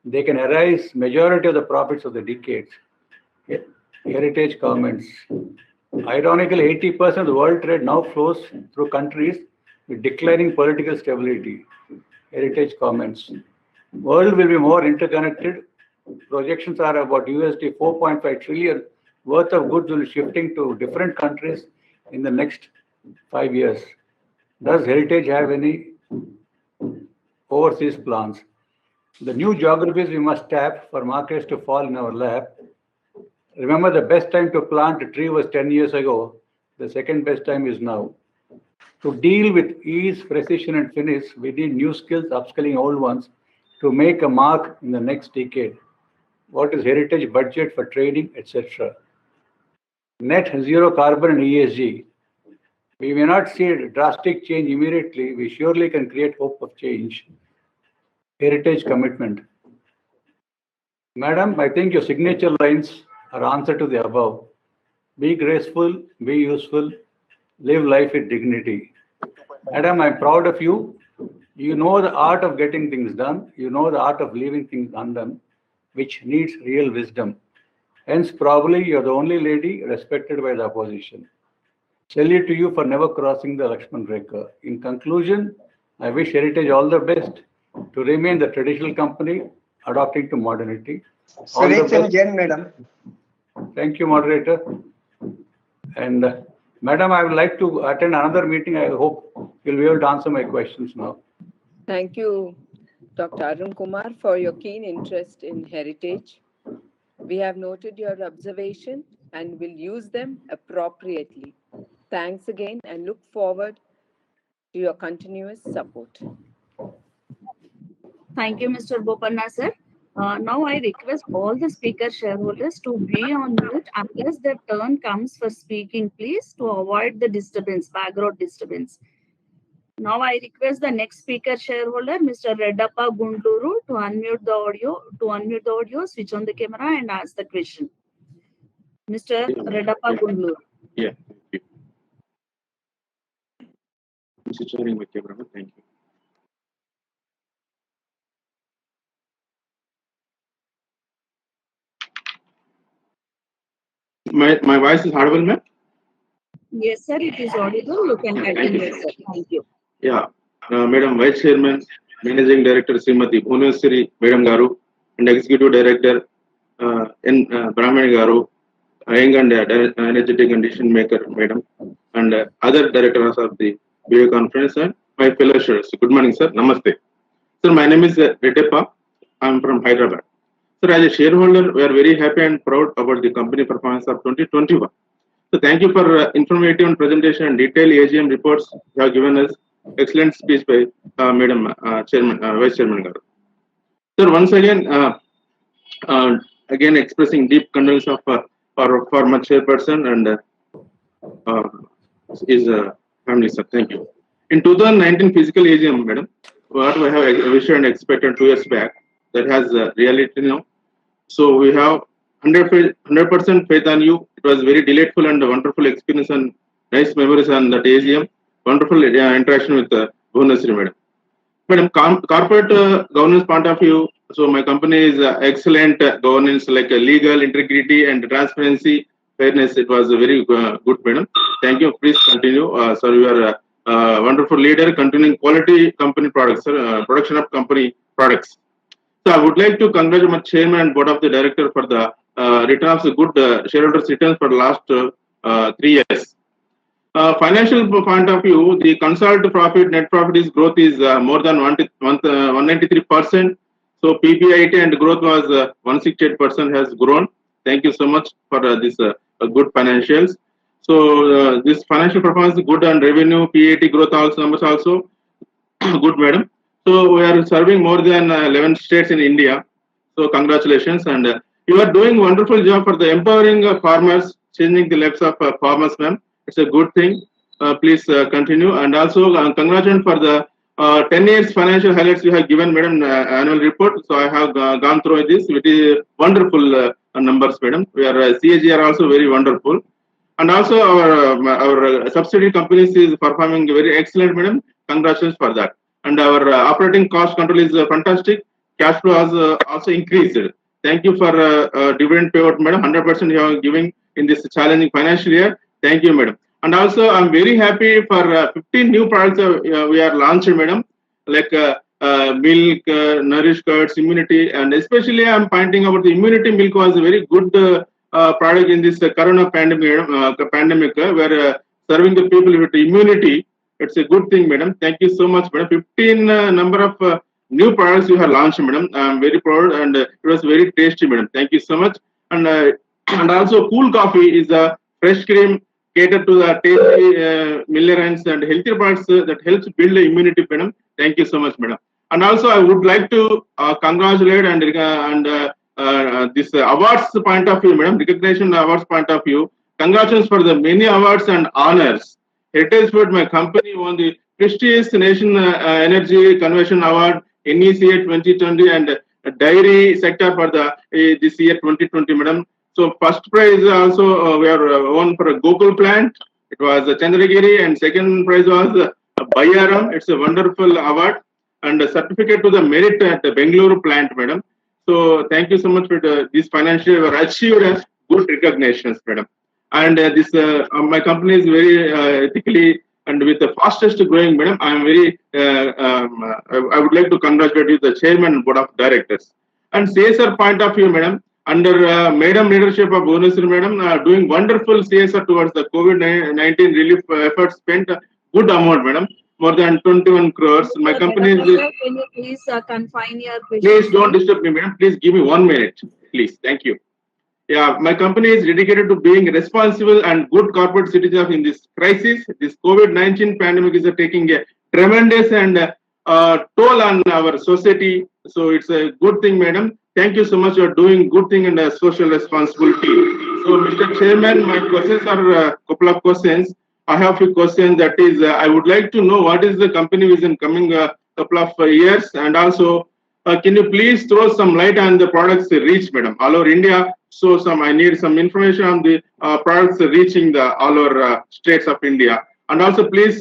They can arise majority of the profits of the decades. Heritage comments. Ironically, 80% of the world trade now flows through countries with declining political stability. Heritage comments. World will be more interconnected. Projections are about USD 4.5 trillion worth of goods will be shifting to different countries in the next 5 years. Does Heritage have any overseas plans? The new geographies we must tap for markets to fall in our lap. Remember, the best time to plant a tree was 10 years ago. The second best time is now. To deal with ease, precision, and finish, we need new skills, upskilling old ones to make a mark in the next decade. What is Heritage budget for training, etc.? Net zero carbon and ESG. We may not see a drastic change immediately. We surely can create hope of change. Heritage commitment. Madam, I think your signature lines are answer to the above. Be graceful, be useful, live life with dignity. Madam, I'm proud of you. You know the art of getting things done. You know the art of leaving things undone, which needs real wisdom. Hence, probably you're the only lady respected by the opposition. Salute to you for never crossing the Lakshman Rekha. In conclusion, I wish Heritage all the best to remain the traditional company adopting to modernity. All the best. Madam. Thank you, moderator. And Madam, I would like to attend another meeting. I hope you'll be able to answer my questions now. Thank you, Dr. Arun Kumar, for your keen interest in heritage. We have noted your observation and will use them appropriately. Thanks again and look forward to your continuous support. Thank you, Mr. Bopanna, sir. Now I request all the speaker shareholders to be on mute unless their turn comes for speaking, please, to avoid the disturbance, background disturbance. Now I request the next speaker shareholder, Mr. Reddappa Gunduru, to unmute the audio, switch on the camera and ask the question. Mr. Reddappa Gunduru. Yeah. Mr. Sharing my camera. Thank you. My voice is audible, ma'am? Yes, sir, it is audible. You can continue, sir. Thank you. Yeah, Madam Vice Chairman, Managing Director Srimati Bhunaswari Madam Garu, and Executive Director N. Brahmani Garu, young and energetic and decision maker, Madam, and other directors of the video conference, and my fellow shareholders. Good morning, sir. Namaste. Sir, my name is Reddappa. I am from Hyderabad. Sir, as a shareholder, we are very happy and proud about the company performance of 2021. So thank you for informative and presentation and detailed AGM reports you have given us. Excellent speech by Madam Chairman, Vice Chairman Garu. Sir, once again, expressing deep condolence of our former chairperson and his family, sir. Thank you. In 2019 physical AGM, Madam, what we have wished and expected 2 years back, that has reality now. So we have 100% faith on you. It was very delightful and wonderful experience and nice memories on that AGM. Wonderful interaction with Bhunaswari Madam. Madam, corporate governance point of view, so my company is excellent governance, like legal integrity and transparency, fairness. It was a very good, Madam. Thank you. Please continue. Sir, you are a wonderful leader, continuing quality company products, production of company products. So I would like to congratulate my chairman and board of the director for the returns, good shareholders returns for the last 3 years. Financial point of view, the consolidated profit, net profit is growth is more than 193%. So PBIT and growth was 168% has grown. Thank you so much for this good financials. So this financial performance is good, and revenue, PAT growth also numbers also good, Madam. So we are serving more than 11 states in India. So congratulations, and you are doing wonderful job for the empowering farmers, changing the lives of farmers, ma'am. It's a good thing. Please continue, and also congratulations for the 10 years financial highlights you have given, Madam, annual report. So I have gone through this. It is wonderful numbers, Madam. We are CAGR also very wonderful, and also our subsidiary companies is performing very excellent, Madam. Congratulations for that. And our operating cost control is fantastic. Cash flow has also increased. Thank you for dividend payout, Madam. 100% you are giving in this challenging financial year. Thank you, Madam. And also, I'm very happy for 15 new products we are launched, Madam, like milk, nourish curds, immunity, and especially I'm pointing out the immunity milk was a very good product in this corona pandemic, where serving the people with immunity. It's a good thing, Madam. Thank you so much, Madam. 15 number of new products you have launched, Madam. I'm very proud, and it was very tasty, Madam. Thank you so much. And also, Cool Coffee is a fresh cream catered to the tasty millerants and healthier products that helps build immunity, Madam. Thank you so much, Madam. And also, I would like to congratulate and this awards point of view, Madam, recognition awards point of view. Congratulations for the many awards and honors. Heritage Food, my company, won the prestigious Nation Energy Conversion Award, NECA 2020, and Dairy Sector for the this year 2020, Madam. So first prize also we are won for a Gokul plant. It was Chandragiri, and second prize was Bayaram. It's a wonderful award, and a certificate to the merit at the Bengaluru plant, Madam. So thank you so much for this financial achieved good recognitions, madam. And my company is very ethically and with the fastest growing, madam. I am very, I would like to congratulate you, the chairman and board of directors. And CSR point of view, madam, under madam leadership of Bhubaneswari madam, doing wonderful CSR towards the COVID-19 relief efforts, spent a good amount, madam, more than 21 crores. My company is. Can you please confine your question? Please don't disturb me, madam. Please give me 1 minute, please. Thank you. Yeah, my company is dedicated to being responsible and good corporate citizens in this crisis. This COVID-19 pandemic is taking a tremendous and toll on our society. So it's a good thing, madam. Thank you so much. You're doing good thing and social responsibility. So, Mr. Chairman, my questions are a couple of questions. I have a few questions. That is, I would like to know what is the company vision coming couple of years, and also can you please throw some light on the products reach, madam, all over India? So I need some information on the products reaching the all over states of India, and also please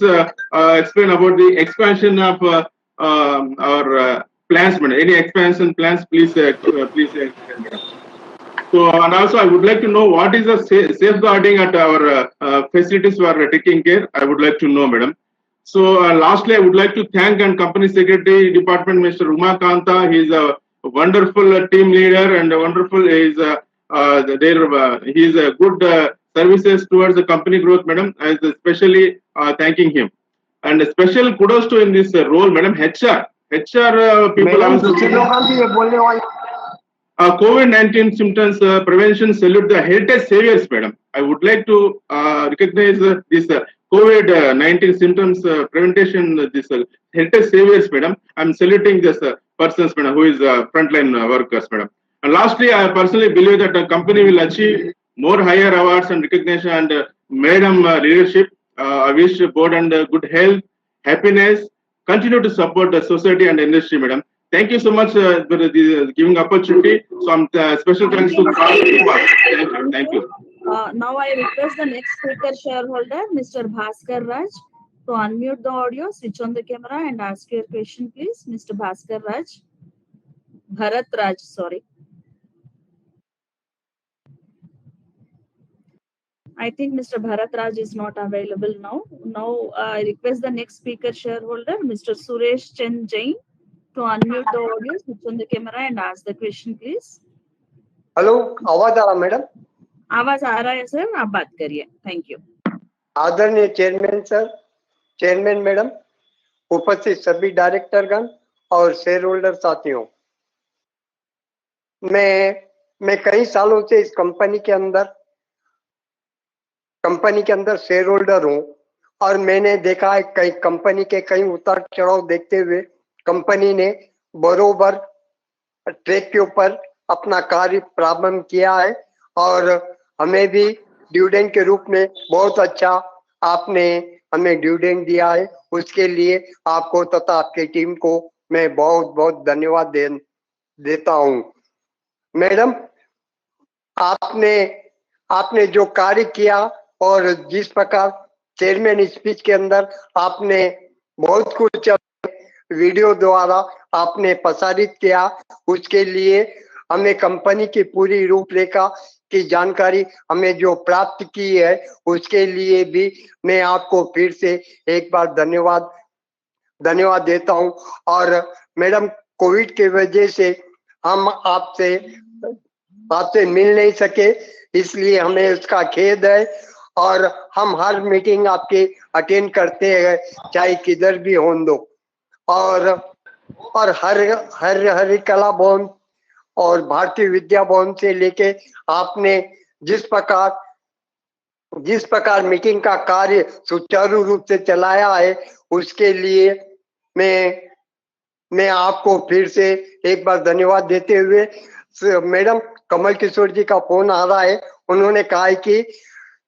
explain about the expansion of our plans, madam. Any expansion plans, please, please explain, madam. So, and also I would like to know what is the safeguarding at our facilities we are taking care. I would like to know, madam. So lastly, I would like to thank and company secretary department, Mr. Umakanta. He is a wonderful team leader and a wonderful. He is a good services towards the company growth, madam. I is especially thanking him, and a special kudos to in this role, madam. HR people also. COVID-19 symptoms prevention salute the heritage saviors, madam. I would like to recognize this COVID-19 symptoms prevention, this heritage saviors, madam. I'm saluting this persons, madam, who is frontline workers, madam. And lastly, I personally believe that the company will achieve more higher awards and recognition and madam leadership. I wish board and good health, happiness, continue to support the society and industry, madam. Thank you so much for giving opportunity. So I'm special thanks to thank you. Now I request the next speaker shareholder, Mr. Bhaskar Raj, to unmute the audio, switch on the camera and ask your question, please. Mr. Bhaskar Raj. Bharat Raj, sorry. I think Mr. Bharat Raj is not available now. Now I request the next speaker shareholder, Mr. Suresh Chen Jain, to unmute the audio, switch on the camera and ask the question, please. Hello, आवाज आ रहा madam? आवाज आ रहा है sir, आप बात करिए. Thank you. आदरणीय chairman sir, chairman madam, उपस्थित सभी डायरेक्टरगण और शेयर होल्डर साथियों, मैं कई सालों से इस कंपनी के अंदर शेयर होल्डर हूं और मैंने देखा है कई कंपनी के कई उतार चढ़ाव देखते हुए कंपनी ने बरोबर ट्रैक के ऊपर अपना कार्य प्रारंभ किया है और हमें भी डिविडेंड के रूप में बहुत अच्छा आपने हमें डिविडेंड दिया है. उसके लिए आपको तथा आपकी टीम को मैं बहुत बहुत धन्यवाद देता हूं. मैडम, आपने जो कार्य किया और जिस प्रकार चेयरमैन स्पीच के अंदर आपने बहुत कुछ वीडियो द्वारा आपने प्रसारित किया, उसके लिए हमें कंपनी की पूरी रूपरेखा की जानकारी हमें जो प्राप्त की है उसके लिए भी मैं आपको फिर से एक बार धन्यवाद देता हूं. और मैडम, कोविड के वजह से हम आपसे मिल नहीं सके, इसलिए हमें उसका खेद है और हम हर मीटिंग आपके अटेंड करते हैं, चाहे किधर भी हो दो. और हर कला भवन और भारतीय विद्या भवन से लेके आपने जिस प्रकार मीटिंग का कार्य सुचारू रूप से चलाया है उसके लिए मैं आपको फिर से एक बार धन्यवाद देते हुए, मैडम कमल किशोर जी का फोन आ रहा है. उन्होंने कहा है कि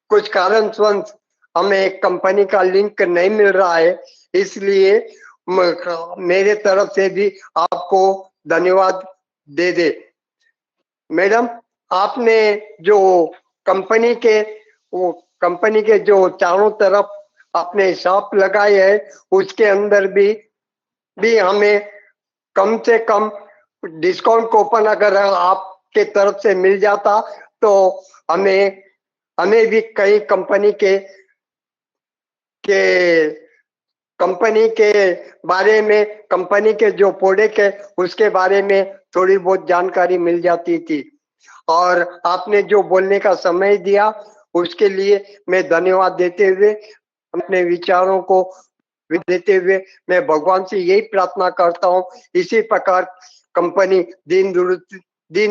कुछ कारणवश हमें कंपनी का लिंक नहीं मिल रहा है, इसलिए मेरे तरफ से भी आपको धन्यवाद दे. मैडम, आपने जो कंपनी के जो चारों तरफ अपने शॉप लगाए है उसके अंदर भी हमें कम से कम डिस्काउंट कूपन अगर आपके तरफ से मिल जाता तो हमें भी कई कंपनी के बारे में, कंपनी के जो प्रोडक्ट है उसके बारे में थोड़ी बहुत जानकारी मिल जाती थी। और आपने जो बोलने का समय दिया उसके लिए मैं धन्यवाद देते हुए, अपने विचारों को देते हुए मैं भगवान से यही प्रार्थना करता हूँ, इसी प्रकार कंपनी दिन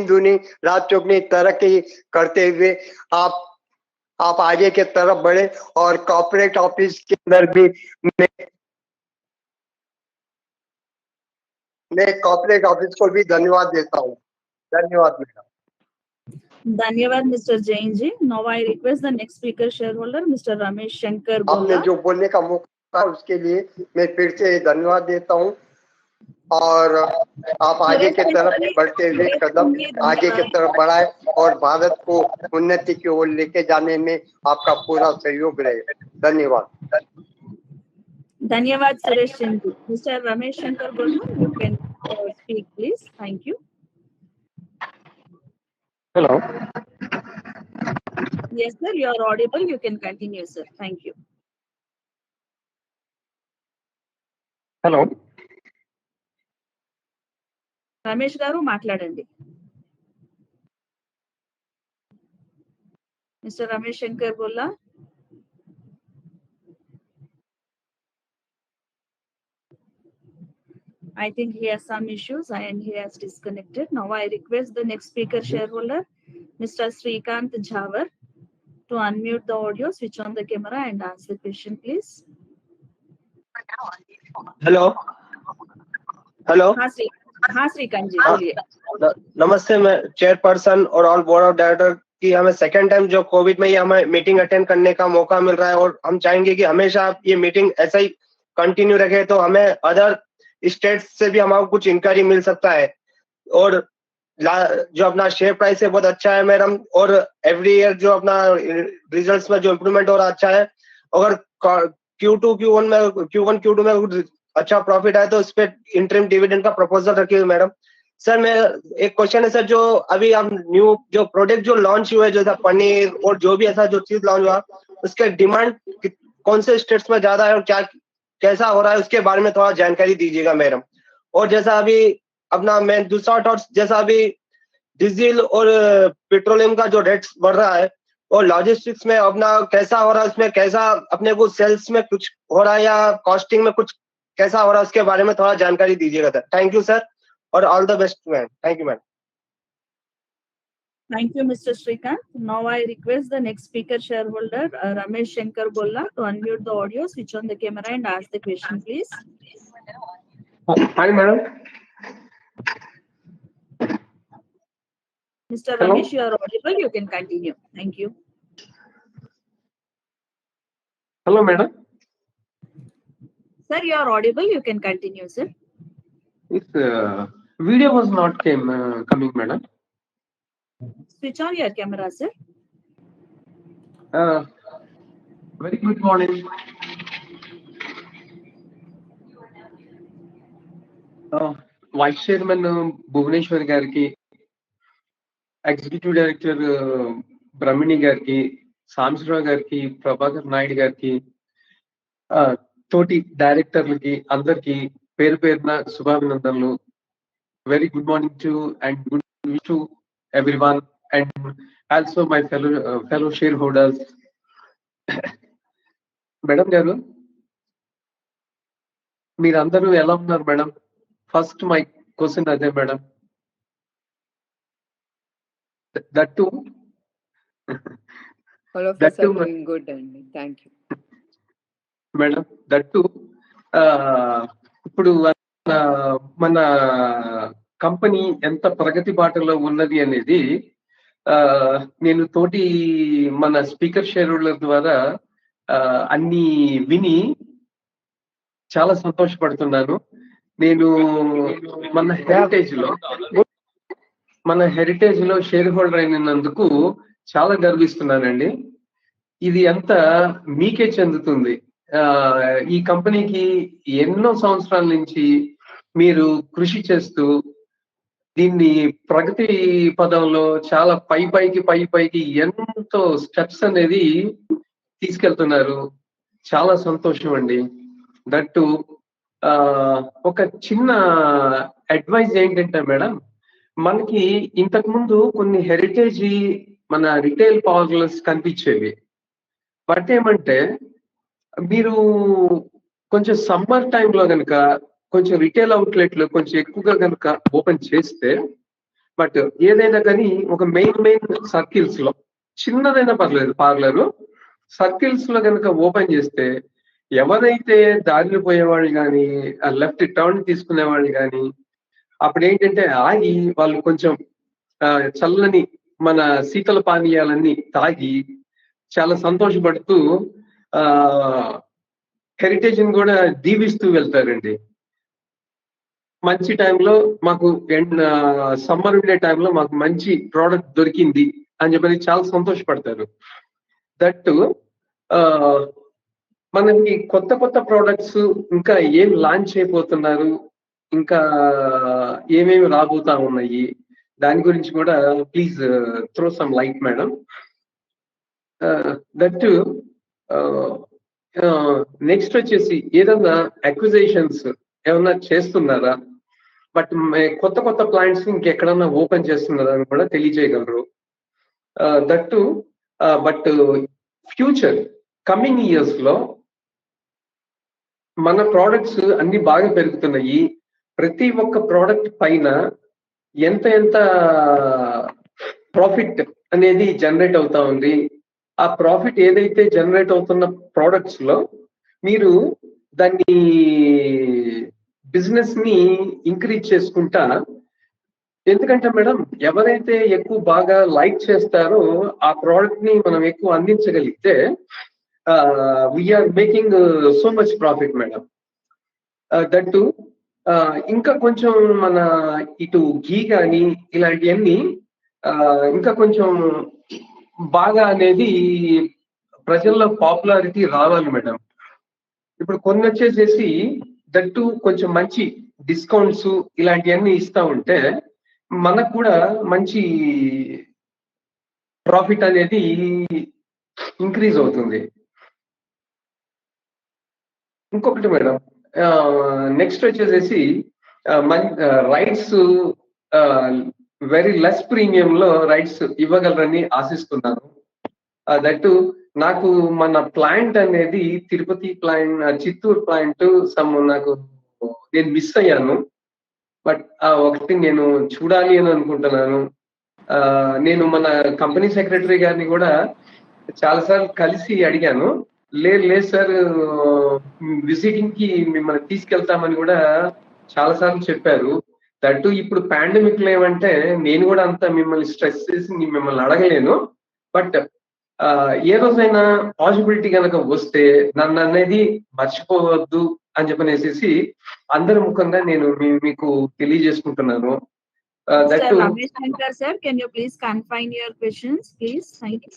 दूनी रात चौगुनी तरक्की करते हुए आप आगे के तरफ बढ़े। और कॉर्पोरेट ऑफिस के अंदर भी मैं कॉर्पोरेट ऑफिस को भी धन्यवाद देता हूँ। धन्यवाद मैडम। धन्यवाद mister Jain ji. Now I request the next speaker shareholder mister Ramesh Shankar आपने बोला। जो बोलने का मौका उसके लिए मैं फिर से धन्यवाद देता हूँ। और आप आगे के तरफ बढ़ते हुए कदम आगे की तरफ बढ़ाए और भारत को उन्नति की ओर लेके जाने में आपका पूरा सहयोग रहे। धन्यवाद। धन्यवाद सुरेश चंद जी। मिस्टर रमेश शंकर बोला, you can speak please. Thank you. Hello. Yes sir, you are audible, you can continue sir. Thank you. Hello. Ramesh garu మాట్లాడండి. మిస్టర్ రమేష్ శంకర్ బోలా. I think he has some issues and he has disconnected. Now I request the next speaker shareholder, Mr. Srikanth Jhavar, to unmute the audio, switch on the camera and ask the question, please. Hello. Hello. हाँ श्रीकांत जी बोलिए। नमस्ते, मैं chairperson और all board of director की हमें second time जो Covid में ये हमें मीटिंग अटेंड करने का मौका मिल रहा है और हम चाहेंगे कि हमेशा ये मीटिंग ऐसा ही कंटिन्यू रखे, तो हमें अदर स्टेट से भी हमारा कुछ इंक्वायरी मिल सकता है। और जो अपना शेयर प्राइस है बहुत अच्छा है मैडम, और एवरी ईयर जो अपना रिजल्ट्स में जो इम्प्रूवमेंट हो रहा अच्छा है। अगर Q1 Q2 में अच्छा प्रॉफिट आए तो इस पे इंटरिम डिविडेंड का प्रपोजल रखिए मैडम। सर मैं एक क्वेश्चन है सर, जो अभी हम न्यू जो प्रोडक्ट जो लॉन्च हुए, जो था पनीर और जो भी ऐसा जो चीज लॉन्च हुआ, उसके डिमांड कौन से स्टेट्स में ज्यादा है और क्या कैसा हो रहा है उसके बारे में थोड़ा जानकारी दीजिएगा मैडम। और जैसा अभी अपना मैं दूसरा थॉट, जैसा अभी डीजल और पेट्रोलियम का जो रेट बढ़ रहा है और लॉजिस्टिक्स में अपना कैसा हो रहा है, उसमें कैसा अपने को सेल्स में कुछ हो रहा है या कॉस्टिंग में कुछ कैसा हो रहा है उसके बारे में थोड़ा जानकारी दीजिएगा सर। थैंक यू सर और all the best ma'am. Thank you ma'am. Thank you, Mr. Srikanth. Now I request the next speaker shareholder, Ramesh Shankar Bolla, to unmute the audio, switch on the camera and ask the question, please. Hi, madam. Mr. Hello? Ramesh, you are audible. You can continue. Thank you. Hello, madam. Sir, you are audible. You can continue, sir. This video was not coming, madam. Switch on your camera, sir. Very good morning. Vice Chairman Bhuvaneshwar Garki, Executive Director Brahmini Garki, Samsrao Garki, Prabhakar Naid Garki, తోటి డైరెక్టర్లకి అందరికి పేరు పేరున శుభాభినందనలు. Very good morning to and good wish to everyone and also my fellow share holders. Madam గారు మీరందరూ ఎలా ఉన్నారు madam? First my question అదే madam. That to All of us are doing good, and thank you. Madam that ఇప్పుడు మన company ఎంత ప్రగతి బాటలో ఉన్నది అనేది నేను తోటి మన స్పీకర్ షేర్ హోల్డర్ ద్వారా అన్ని విని చాలా సంతోషపడుతున్నాను. నేను మన హెరిటేజ్ లో షేర్ హోల్డర్ అయినందుకు చాలా గర్విస్తున్నానండి. ఇది అంతా మీకే చెందుతుంది. ఈ కంపెనీకి ఎన్నో సంవత్సరాల నుంచి మీరు కృషి చేస్తూ దీన్ని ప్రగతి పదంలో చాలా పైకి ఎంతో స్టెప్స్ అనేది తీసుకెళ్తున్నారు. చాలా సంతోషం అండి. దట్టు ఒక చిన్న అడ్వైజ్ ఏంటంటే మేడం, మనకి ఇంతకు ముందు కొన్ని హెరిటేజ్ మన రిటైల్ పార్లర్స్ కనిపించేవి. బట్ ఏమంటే మీరు కొంచెం సమ్మర్ టైంలో కనుక కొంచెం రిటైల్ అవుట్లెట్లు కొంచెం ఎక్కువగా కనుక ఓపెన్ చేస్తే, బట్ ఏదైనా కానీ ఒక మెయిన్ సర్కిల్స్ లో చిన్నదైనా పర్లేదు పార్లరు సర్కిల్స్ లో కనుక ఓపెన్ చేస్తే ఎవరైతే దారిని పోయేవాళ్ళు కానీ లెఫ్ట్ టర్న్ తీసుకునే వాళ్ళు కానీ అప్పుడు ఏంటంటే ఆగి వాళ్ళు కొంచెం చల్లని మన శీతల పానీయాలన్నీ తాగి చాలా సంతోషపడుతూ హెరిటేజ్ ని కూడా దీవిస్తూ వెళ్తారండి. మంచి టైంలో మాకు సమ్మర్ ఉండే టైంలో మాకు మంచి ప్రోడక్ట్ దొరికింది అని చెప్పని చాలా సంతోషపడతారు. దట్టు మనకి కొత్త ప్రోడక్ట్స్ ఇంకా ఏం లాంచ్ అయిపోతున్నారు, ఇంకా ఏమేమి రాబోతా ఉన్నాయి, దాని గురించి కూడా please throw some light madam. That next వచ్చేసి ఏదన్నా అక్విజిషన్స్ ఏమన్నా చేస్తున్నారా, బట్ కొత్త ప్లాంట్స్ ఇంకెక్కడన్నా ఓపెన్ చేస్తున్నారా అని కూడా తెలియజేయగలరు. That but future coming years లో మన ప్రోడక్ట్స్ అన్ని బాగా పెరుగుతున్నాయి. ప్రతి ఒక్క ప్రోడక్ట్ పైన ఎంత ప్రాఫిట్ అనేది జనరేట్ అవుతా ఉంది. ఆ ప్రాఫిట్ ఏదైతే జనరేట్ అవుతున్న ప్రోడక్ట్స్ లో మీరు దాన్ని బిజినెస్ ని ఇంక్రీజ్ చేసుకుంటా, ఎందుకంటే మేడం ఎవరైతే ఎక్కువ బాగా లైక్ చేస్తారో ఆ ప్రోడక్ట్ ని మనం ఎక్కువ అందించగలిగితే we are making so much profit madam. That ఇంకా కొంచెం మన ఇటు ఘీ కానీ ఇలాంటివన్నీ ఇంకా కొంచెం బాగా అనేది ప్రజల్లో పాపులారిటీ రావాలి మేడం. ఇప్పుడు కొన్ని వచ్చేసేసి దట్టు కొంచెం మంచి డిస్కౌంట్స్ ఇలాంటివన్నీ ఇస్తా ఉంటే మనకు కూడా మంచి ప్రాఫిట్ అనేది ఇంక్రీజ్ అవుతుంది. ఇంకొకటి మేడం, నెక్స్ట్ వచ్చేసేసి రైట్స్ వెరీ లెస్ ప్రీమియం లో రైట్స్ ఇవ్వగలరని ఆశిస్తున్నాను. దట్టు నాకు మన ప్లాంట్ అనేది తిరుపతి ప్లాంట్, చిత్తూరు ప్లాంట్ నాకు నేను మిస్ అయ్యాను. బట్ ఒకటి నేను చూడాలి అని అనుకుంటున్నాను. నేను మన కంపెనీ సెక్రటరీ గారిని కూడా చాలాసార్లు కలిసి అడిగాను. లేదు సార్, విజిటింగ్ కి మిమ్మల్ని తీసుకెళ్తామని కూడా చాలాసార్లు చెప్పారు. దట్టు ఇప్పుడు పాండమిక్ లో ఏమంటే నేను కూడా అంత మిమ్మల్ని స్ట్రెస్ చేసి మిమ్మల్ని అడగలేను. బట్ ఏ రోజైనా పాసిబిలిటీ కనుక వస్తే నన్ను అనేది మర్చిపోవద్దు అని చెప్పనేసి అందరి ముఖంగా నేను మీకు తెలియజేసుకుంటున్నాను. Sir, can you please confine your questions, please? Thank you.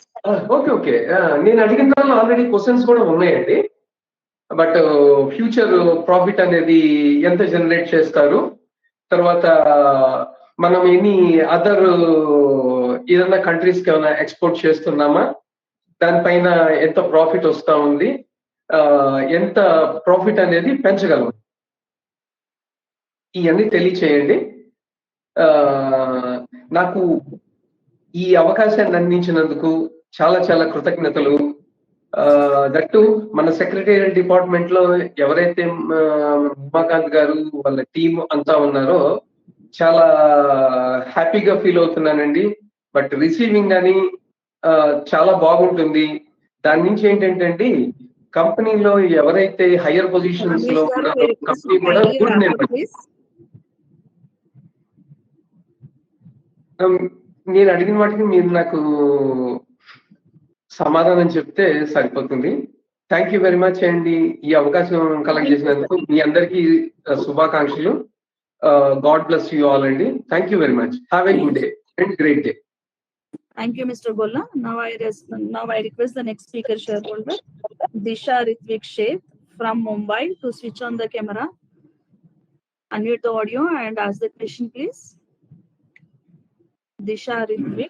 Okay. నేను అడిగిన దానిలో ఆల్రెడీ క్వశ్చన్స్ కూడా ఉన్నాయండి. బట్ ఫ్యూచర్ ప్రాఫిట్ అనేది ఎంత జనరేట్ చేస్తారు, తర్వాత మనం ఎన్ని అదర్ ఏదైనా కంట్రీస్ కి ఏమైనా ఎక్స్పోర్ట్ చేస్తున్నామా, దానిపైన ఎంత ప్రాఫిట్ వస్తా ఉంది, ఎంత ప్రాఫిట్ అనేది పెంచగలం, ఇవన్నీ తెలియచేయండి. నాకు ఈ అవకాశాన్ని అందించినందుకు చాలా కృతజ్ఞతలు. దట్టు మన సెక్రటేరియట్ డిపార్ట్మెంట్ లో ఎవరైతే ఉమాకాంత్ గారు వాళ్ళ టీం అంతా ఉన్నారో చాలా హ్యాపీగా ఫీల్ అవుతున్నానండి. బట్ రిసీవింగ్ అని చాలా బాగుంటుంది. దాని నుంచి ఏంటంటే కంపెనీలో ఎవరైతే హయ్యర్ పొజిషన్స్ లో ఉన్నారో కంపెనీ కూడా గుడ్ నేమ్. నేను అడిగిన వాటికి మీరు నాకు సమాధానం చెప్తే సరిపోతుంది. థ్యాంక్ యూ వెరీ మచ్ అండి. ఈ అవకాశం కలెక్ట్ చేసినందుకు మీ అందరికీ శుభాకాంక్షలు. గాడ్ బ్లెస్ యూ ఆల్ అండి. Thank you very much. Have a good day and great day. Thank you, Mr. Golla. Now I request the next speaker shareholder, Disha Ritvik Sheth from Mumbai, to switch on the camera, unmute the audio and ask the question, please. Disha Ritvik.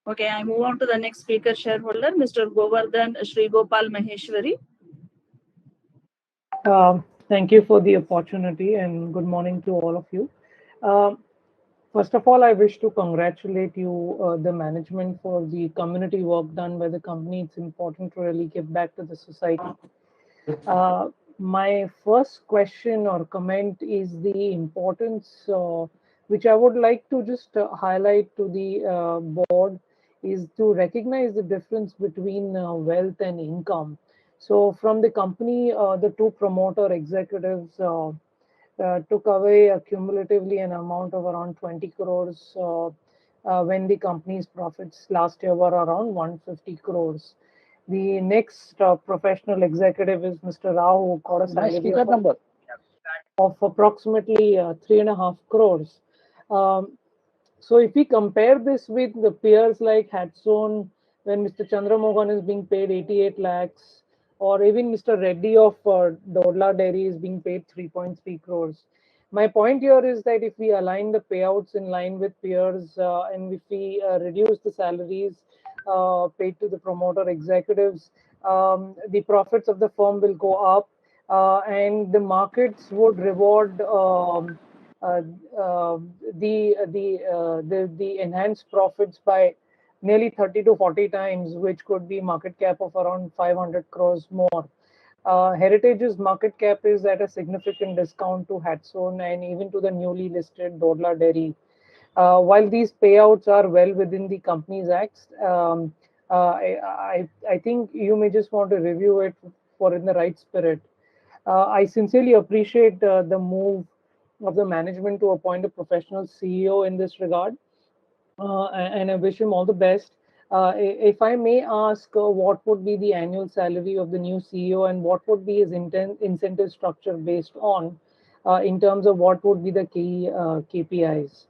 Okay, I move on to the next speaker shareholder, Mr. Govardhan Sri Gopal Maheshwari. Thank you for the opportunity and good morning to all of you. First of all, I wish to congratulate you, the management, for the community work done by the company. It's important to really give back to the society. My first question or comment is the importance, which I would like to just highlight to the board, is to recognize the difference between wealth and income. So from the company, the two promoter executives took away cumulatively an amount of around 20 crores when the company's profits last year were around 150 crores. The next professional executive is Mr. Rao, who got a salary of approximately 3.5 crores. So if we compare this with the peers like Hatsun, when Mr. Chandramohan is being paid 88 lakhs, or even Mr. Reddy of Dodla Dairy is being paid 3.3 crores. My point here is that if we align the payouts in line with peers and if we reduce the salaries paid to the promoter executives, the profits of the firm will go up and the markets would reward the enhanced profits by nearly 30 to 40 times, which could be market cap of around 500 crores more. Heritage's market cap is at a significant discount to Hatsun and even to the newly listed Dodla Dairy. While these payouts are well within the Companies Act, I think you may just want to review it for in the right spirit. I sincerely appreciate the move of the management to appoint a professional CEO in this regard, and I wish him all the best. If I may ask, what would be the annual salary of the new CEO and what would be his incentive structure based on in terms of what would be the key KPIs?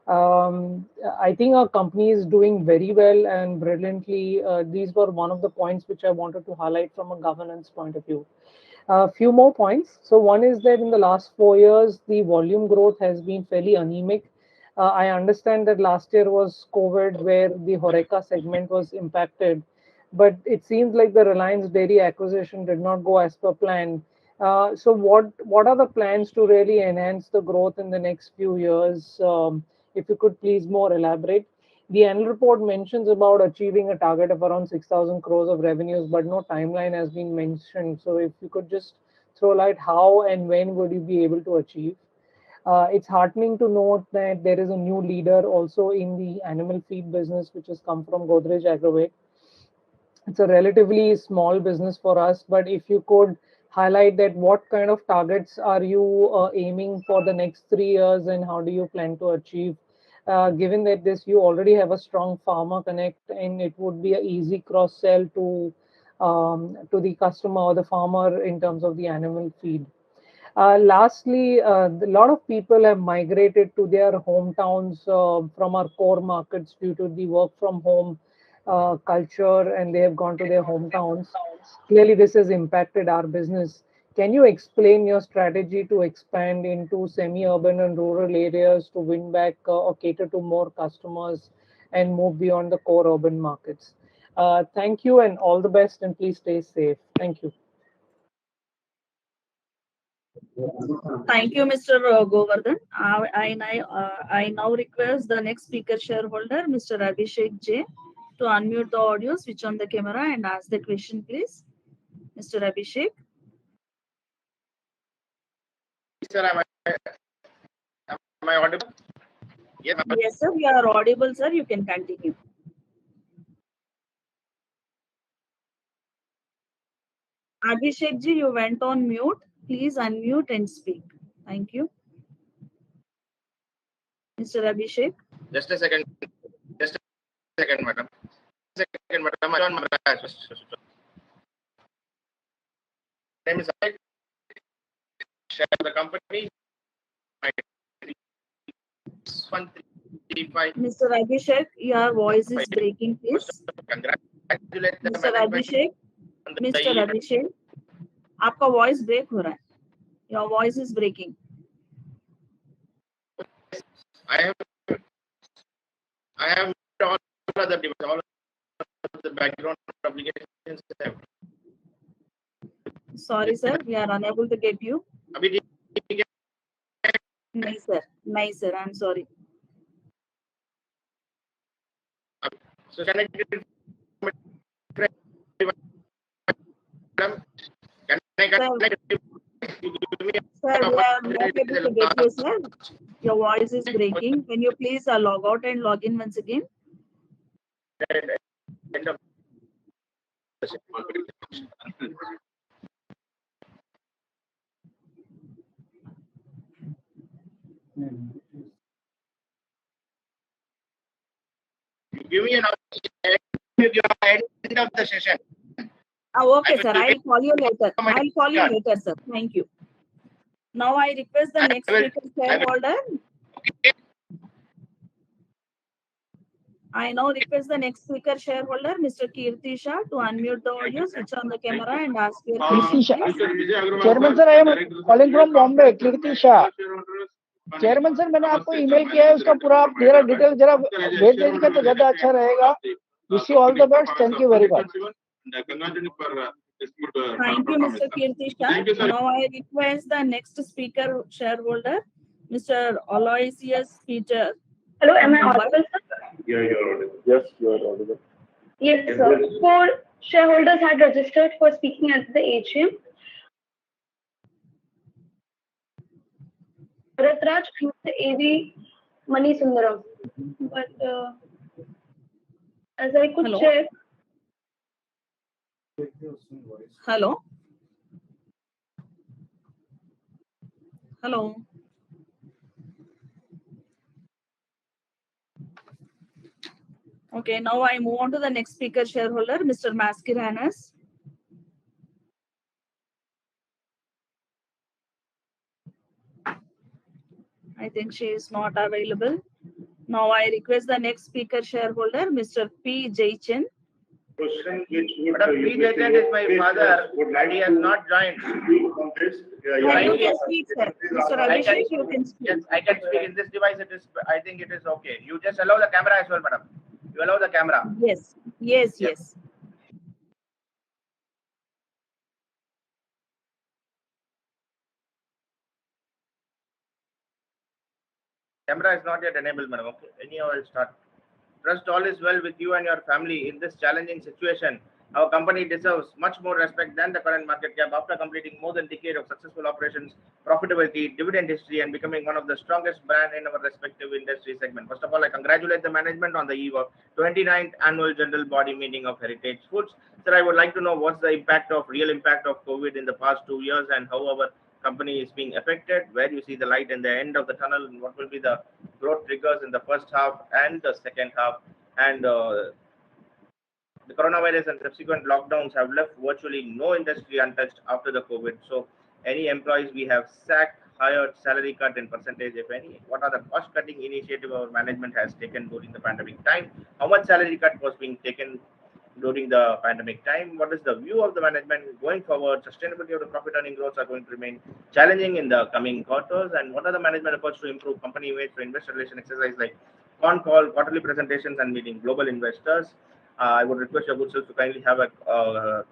I think our company is doing very well and brilliantly. These were one of the points which I wanted to highlight from a governance point of view. A few more points. So one is that in the last 4 years, the volume growth has been fairly anemic. I understand that last year was COVID where the Horeca segment was impacted, but it seems like the Reliance Dairy acquisition did not go as per plan. So what are the plans to really enhance the growth in the next few years? If you could please more elaborate. The annual report mentions about achieving a target of around 6,000 crores of revenues, but no timeline has been mentioned. So if you could just throw light how and when would you be able to achieve? It's heartening to note that there is a new leader also in the animal feed business, which has come from Godrej Agrovet. It's a relatively small business for us, but if you could highlight that what kind of targets are you aiming for the next 3 years and how do you plan to achieve? Given that you already have a strong farmer connect and it would be an easy cross sell to the customer or the farmer in terms of the animal feed. Lastly, a lot of people have migrated to their hometowns from our core markets due to the work from home culture, and they have gone to their hometowns. Clearly, this has impacted our business. Can you explain your strategy to expand into semi-urban and rural areas to win back or cater to more customers and move beyond the core urban markets? Thank you and all the best, and please stay safe. Thank you. Thank you, Mr. Govardhan. I now request the next speaker shareholder, Mr. Abhishek J, to unmute the audio, switch on the camera and ask the question, please. Mr. Abhishek. Sir, am I audible? Yes, sir, we are audible, sir. You can continue. Abhishek Ji, you went on mute. Please unmute and speak. Thank you. Mr. Abhishek. Just a second. Just a second, madam. Second, madam. I don't name is Abhishek. Share the company. Mr. Abhishek, your voice is breaking, please. Congratulations. congratulate the Mr. management Abhishek, on the Mr. event. Abhishek, आपका voice break हो रहा है. Your voice is breaking. I have all other devices, all of the background applications. Sorry, sir, we are unable to get you. अभी ठीक है? नहीं sir, I'm sorry. So can I get Sir, we are not able to get you, sir. Your voice is breaking. Can you please log out and log in once again? Give me an end of the session. Okay, sir. I'll call you later. I'll call you later, sir. Thank you. Now I request the next speaker shareholder. I now request the next speaker shareholder, Mr. Kirti Shah, to unmute the audio, switch on the camera, and ask your question. Chairman sir, I am calling from Bombay. Kirti Shah. Chairman sir, मैंने आपको email किया है, उसका पूरा आप मेरा detail जरा भेज दीजिएगा तो ज्यादा अच्छा रहेगा. Wish you all the best. Thank you very much. Thank you, Mr. Kirti Shah. Now I request the next speaker shareholder, Mr. Aloysius Peter. Hello, am I audible, sir? Yeah, you're audible. Yes, you are audible. Yes, sir. 4 shareholders had registered for speaking at the AGM. Bharatraj and Mr. A.V. Mani Sundaram. But as I could check. Hello. Hello. Okay, now I move on to the next speaker shareholder, Mr. Maskiranas. I think she is not available. Now I request the next speaker shareholder, Mr. P. Jaychan. Question which would P. Jaychan is my father, and he has not joined. You can speak, sir. Mr. Abhishek, you can speak. Yes, I can speak. In this device, it is. I think it is okay. You just allow the camera as well, madam. You allow the camera. Yes. Yes. Camera is not yet enabled, madam. Okay. Anyhow, I'll start. Trust all is well with you and your family in this challenging situation. Our company deserves much more respect than the current market cap after completing more than a decade of successful operations, profitability, dividend history, and becoming one of the strongest brand in our respective industry segment. First of all, I congratulate the management on the eve of 29th annual general body meeting of Heritage Foods. Sir, I would like to know what's the real impact of COVID in the past 2 years and how our company is being affected, where you see the light in the end of the tunnel, and what will be the growth triggers in the first half and the second half. And the coronavirus and subsequent lockdowns have left virtually no industry untouched after the COVID. So any employees we have sacked, hired, salary cut in percentage, if any? What are the cost cutting initiative our management has taken during the pandemic time? How much salary cut was being taken during the pandemic time? What is the view of the management going forward? Sustainability of the profit earning growth are going to remain challenging in the coming quarters. And what are the management efforts to improve company image for investor relation exercise like con call, quarterly presentations, and meeting global investors? I would request your good self to kindly have a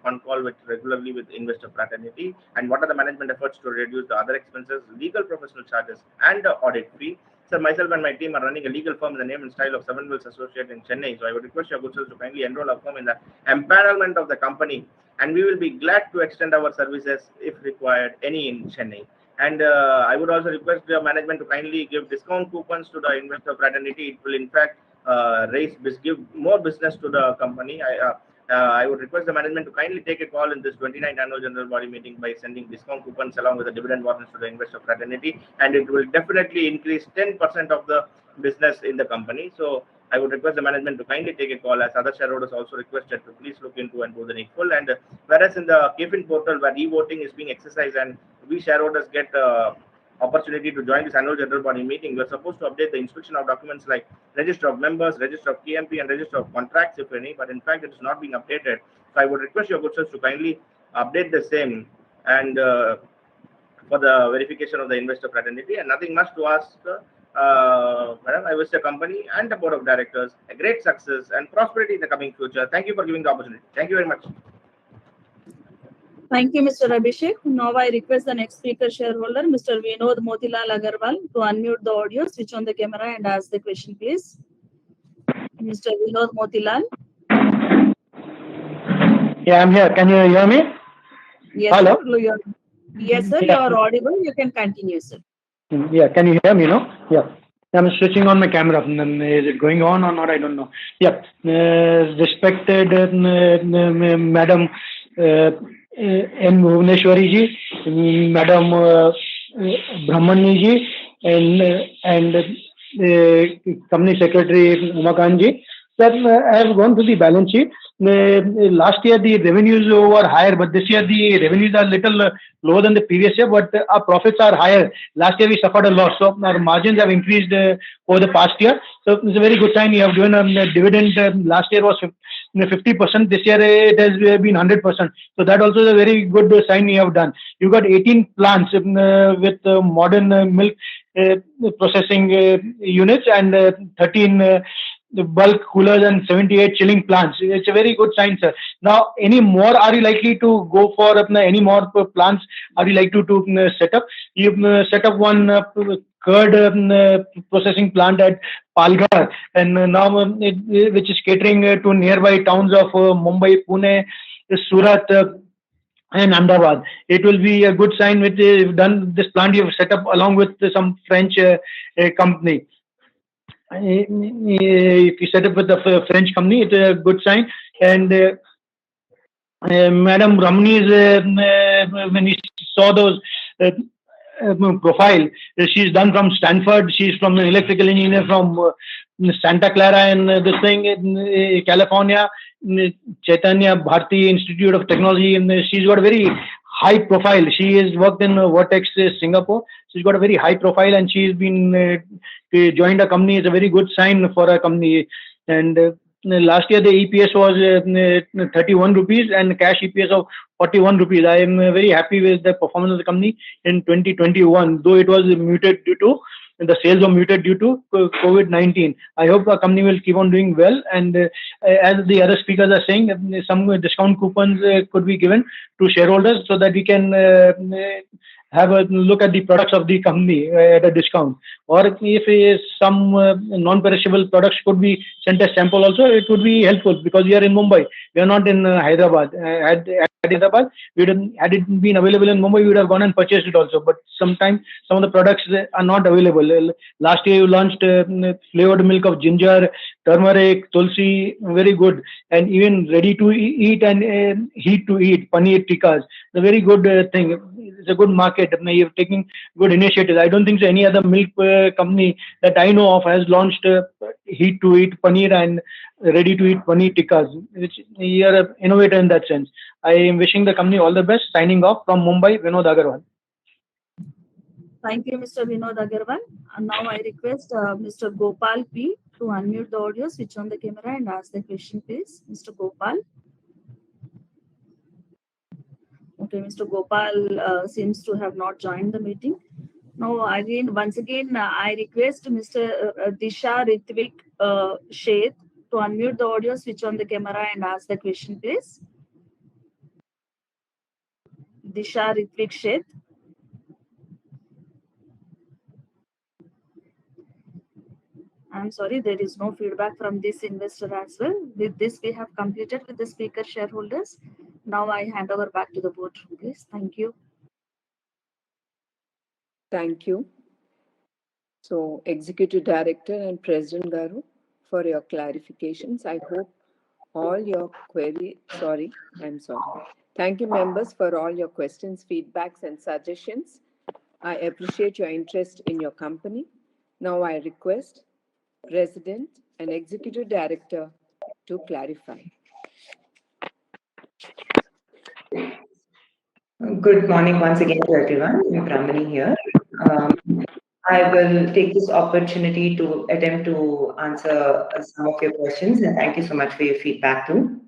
con call regularly with investor fraternity. And what are the management efforts to reduce the other expenses, legal professional charges, and the audit fee? Sir, myself and my team are running a legal firm in the name and style of Seven Wells Associate in Chennai. So I would request your good self to kindly enroll our firm in the empanelment of the company. And we will be glad to extend our services if required, any in Chennai. And I would also request your management to kindly give discount coupons to the investor fraternity. It will in fact give more business to the company. I would request the management to kindly take a call in this 29th annual general body meeting by sending discount coupons along with the dividend warrants to the investor fraternity, and it will definitely increase 10% of the business in the company. So I would request the management to kindly take a call, as other shareholders also requested to please look into and do the needful. And whereas in the KFIN portal where e-voting is being exercised and we shareholders get opportunity to join this annual general body meeting. We are supposed to update the inspection of documents like register of members, register of KMP, and register of contracts, if any. But in fact, it is not being updated. So I would request your good sirs to kindly update the same and for the verification of the investor fraternity. And nothing much to ask. Madam, I wish the company and the board of directors a great success and prosperity in the coming future. Thank you for giving the opportunity. Thank you very much. Thank you, Mr. Abhishek. Now I request the next speaker shareholder, Mr. Vinod Motilal Agarwal, to unmute the audio, switch on the camera and ask the question, please. Mr. Vinod Motilal. Yeah, I'm here. Can you hear me? Yes, Hello? sir. Yes, sir. Yeah. You are audible. You can continue, sir. Yeah, can you hear me, no? Yeah. I'm switching on my camera. Is it going on or not? I don't know. Yeah. Respected Madam N. Bhuvaneshwari ji, Madam Brahmani ji, and Company Secretary Umakant ji. Sir, I have gone through the balance sheet. Last year the revenues were higher, but this year the revenues are little lower than the previous year, but our profits are higher. Last year we suffered a loss, so our margins have increased over the past year. So it's a very good sign. You have given a dividend. Last year was 50%. This year it has been 100%. So that also is a very good sign you have done. You got 18 plants with modern milk processing units and 13 the bulk coolers and 78 chilling plants. It's a very good sign, sir. Now, any more are you likely to go for any more plants? Are you likely to set up? You've set up one curd processing plant at Palghar, and now which is catering to nearby towns of Mumbai, Pune, Surat, and Ahmedabad. It will be a good sign with you've done this plant you have set up along with some French company. If you set up with a French company, it's a good sign. And Madam Ramani's, when you saw those profile, she's done from Stanford. She's from an electrical engineer from Santa Clara and this thing in California, Chaitanya Bharati Institute of Technology, and she's got a very high profile. She has worked in Vertex Singapore. She's got a very high profile, and she's been joined a company. It's a very good sign for a company. And last year the EPS was 31 rupees and cash EPS of 41 rupees. I am very happy with the performance of the company in 2021, though it was muted due to the sales were muted due to COVID-19. I hope our company will keep on doing well. And as the other speakers are saying, some discount coupons could be given to shareholders so that we can have a look at the products of the company at a discount. Or if some non-perishable products could be sent as sample also, it would be helpful because we are in Mumbai. We are not in Hyderabad. Had Hyderabad, had it been available in Mumbai, we would have gone and purchased it also. But sometimes some of the products are not available. Last year you launched flavored milk of ginger, turmeric, tulsi, very good. And even ready to eat and heat to eat, paneer tikkas. It's a very good thing. It's a good market. You're taking good initiatives. I don't think so any other milk company that I know of has launched heat to eat paneer and ready to eat paneer tikkas. You're an innovator in that sense. I am wishing the company all the best. Signing off from Mumbai, Vinod Agarwal. Thank you, Mr. Vinod Agarwal. And now I request Mr. Gopal P to unmute the audio, switch on the camera and ask the question, please. Mr. Gopal. Okay, Mr. Gopal seems to have not joined the meeting. Now, once again, I request Mr. Disha Ritvik Sheth to unmute the audio, switch on the camera and ask the question, please. Disha Ritvik Sheth. I'm sorry, there is no feedback from this investor as well. With this, we have completed with the speaker shareholders. Now I hand over back to the board, please. Thank you. Thank you. So, Executive Director and President Garu, for your clarifications. I hope all your Thank you, members, for all your questions, feedbacks, and suggestions. I appreciate your interest in your company. Now I request President and Executive Director to clarify. Good morning once again to everyone. I'm Brahmani here. I will take this opportunity to attempt to answer some of your questions, and thank you so much for your feedback too.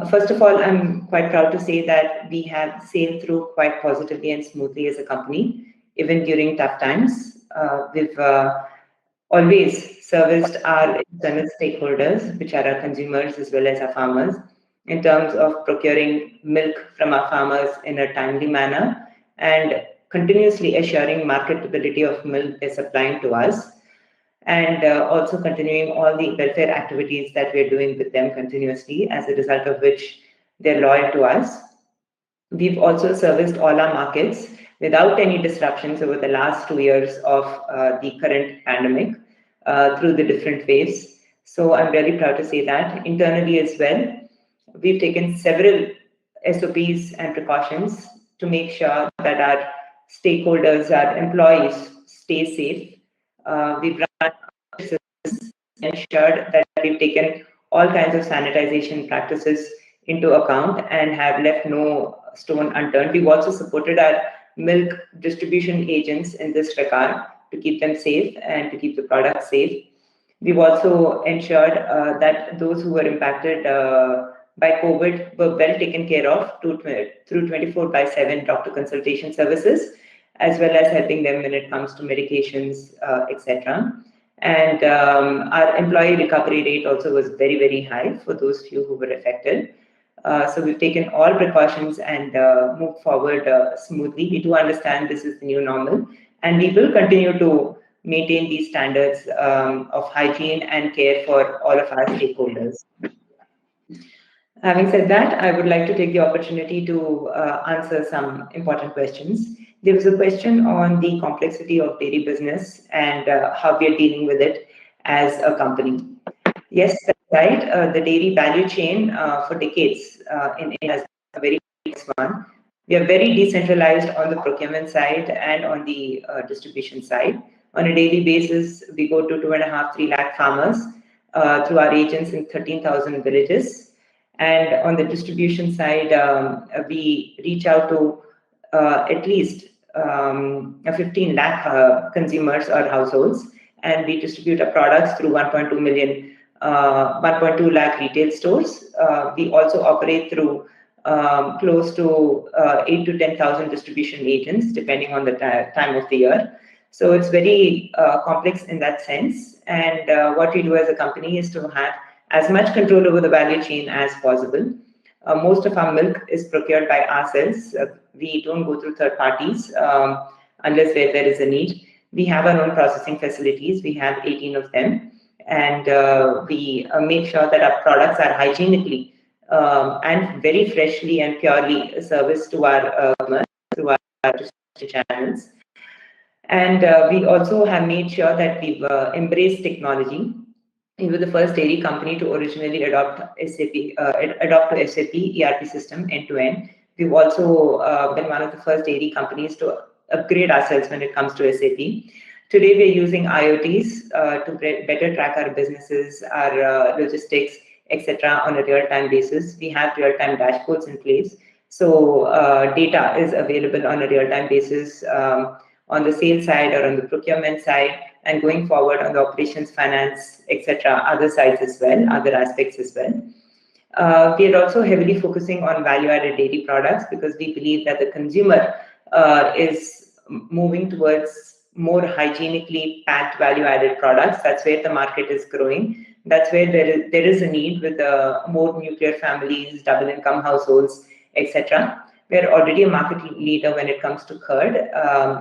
First of all, I'm quite proud to say that we have sailed through quite positively and smoothly as a company, even during tough times. We've always serviced our internal stakeholders, which are our consumers as well as our farmers, in terms of procuring milk from our farmers in a timely manner and continuously assuring marketability of milk they're supplying to us, and also continuing all the welfare activities that we're doing with them continuously, as a result of which they're loyal to us. We've also serviced all our markets without any disruptions over the last 2 years of the current pandemic through the different waves. So I'm really proud to say that. Internally as well, we've taken several SOPs and precautions to make sure that our stakeholders, our employees, stay safe. We've run ensured that we've taken all kinds of sanitization practices into account and have left no stone unturned. We've also supported our milk distribution agents in this regard to keep them safe and to keep the product safe. We've also ensured that those who were impacted by COVID were well taken care of through 24/7 doctor consultation services, as well as helping them when it comes to medications, etc. And our employee recovery rate also was very, very high for those few who were affected. So we've taken all precautions and moved forward smoothly. We do understand this is the new normal, and we will continue to maintain these standards of hygiene and care for all of our stakeholders. Having said that, I would like to take the opportunity to answer some important questions. There was a question on the complexity of dairy business and how we are dealing with it as a company. Yes, that's right. The dairy value chain for decades in India has been a very complex one. We are very decentralized on the procurement side and on the distribution side. On a daily basis, we go to 2.5–3 lakh farmers through our agents in 13,000 villages. And on the distribution side, we reach out to at least 15 lakh consumers or households, and we distribute our products through 1.2 lakh retail stores. We also operate through close to 8,000 to 10,000 distribution agents, depending on the time of the year. So it's very complex in that sense. And what we do as a company is to have as much control over the value chain as possible. Most of our milk is procured by ourselves. We don't go through third parties unless where there is a need. We have our own processing facilities. We have 18 of them. And we make sure that our products are hygienically and very freshly and purely serviced to our through our distribution channels. And we also have made sure that we've embraced technology. We were the first dairy company to originally adopt SAP ERP system end-to-end. We've also been one of the first dairy companies to upgrade ourselves when it comes to SAP. Today, we're using IoTs to better track our businesses, our logistics, etc. on a real-time basis. We have real-time dashboards in place. So data is available on a real-time basis on the sales side or on the procurement side, and going forward on the operations, finance, etc., other sides as well, other aspects as well. We are also heavily focusing on value-added dairy products because we believe that the consumer is moving towards more hygienically packed value-added products. That's where the market is growing. That's where there is a need with more nuclear families, double-income households, etc. We're already a market leader when it comes to curd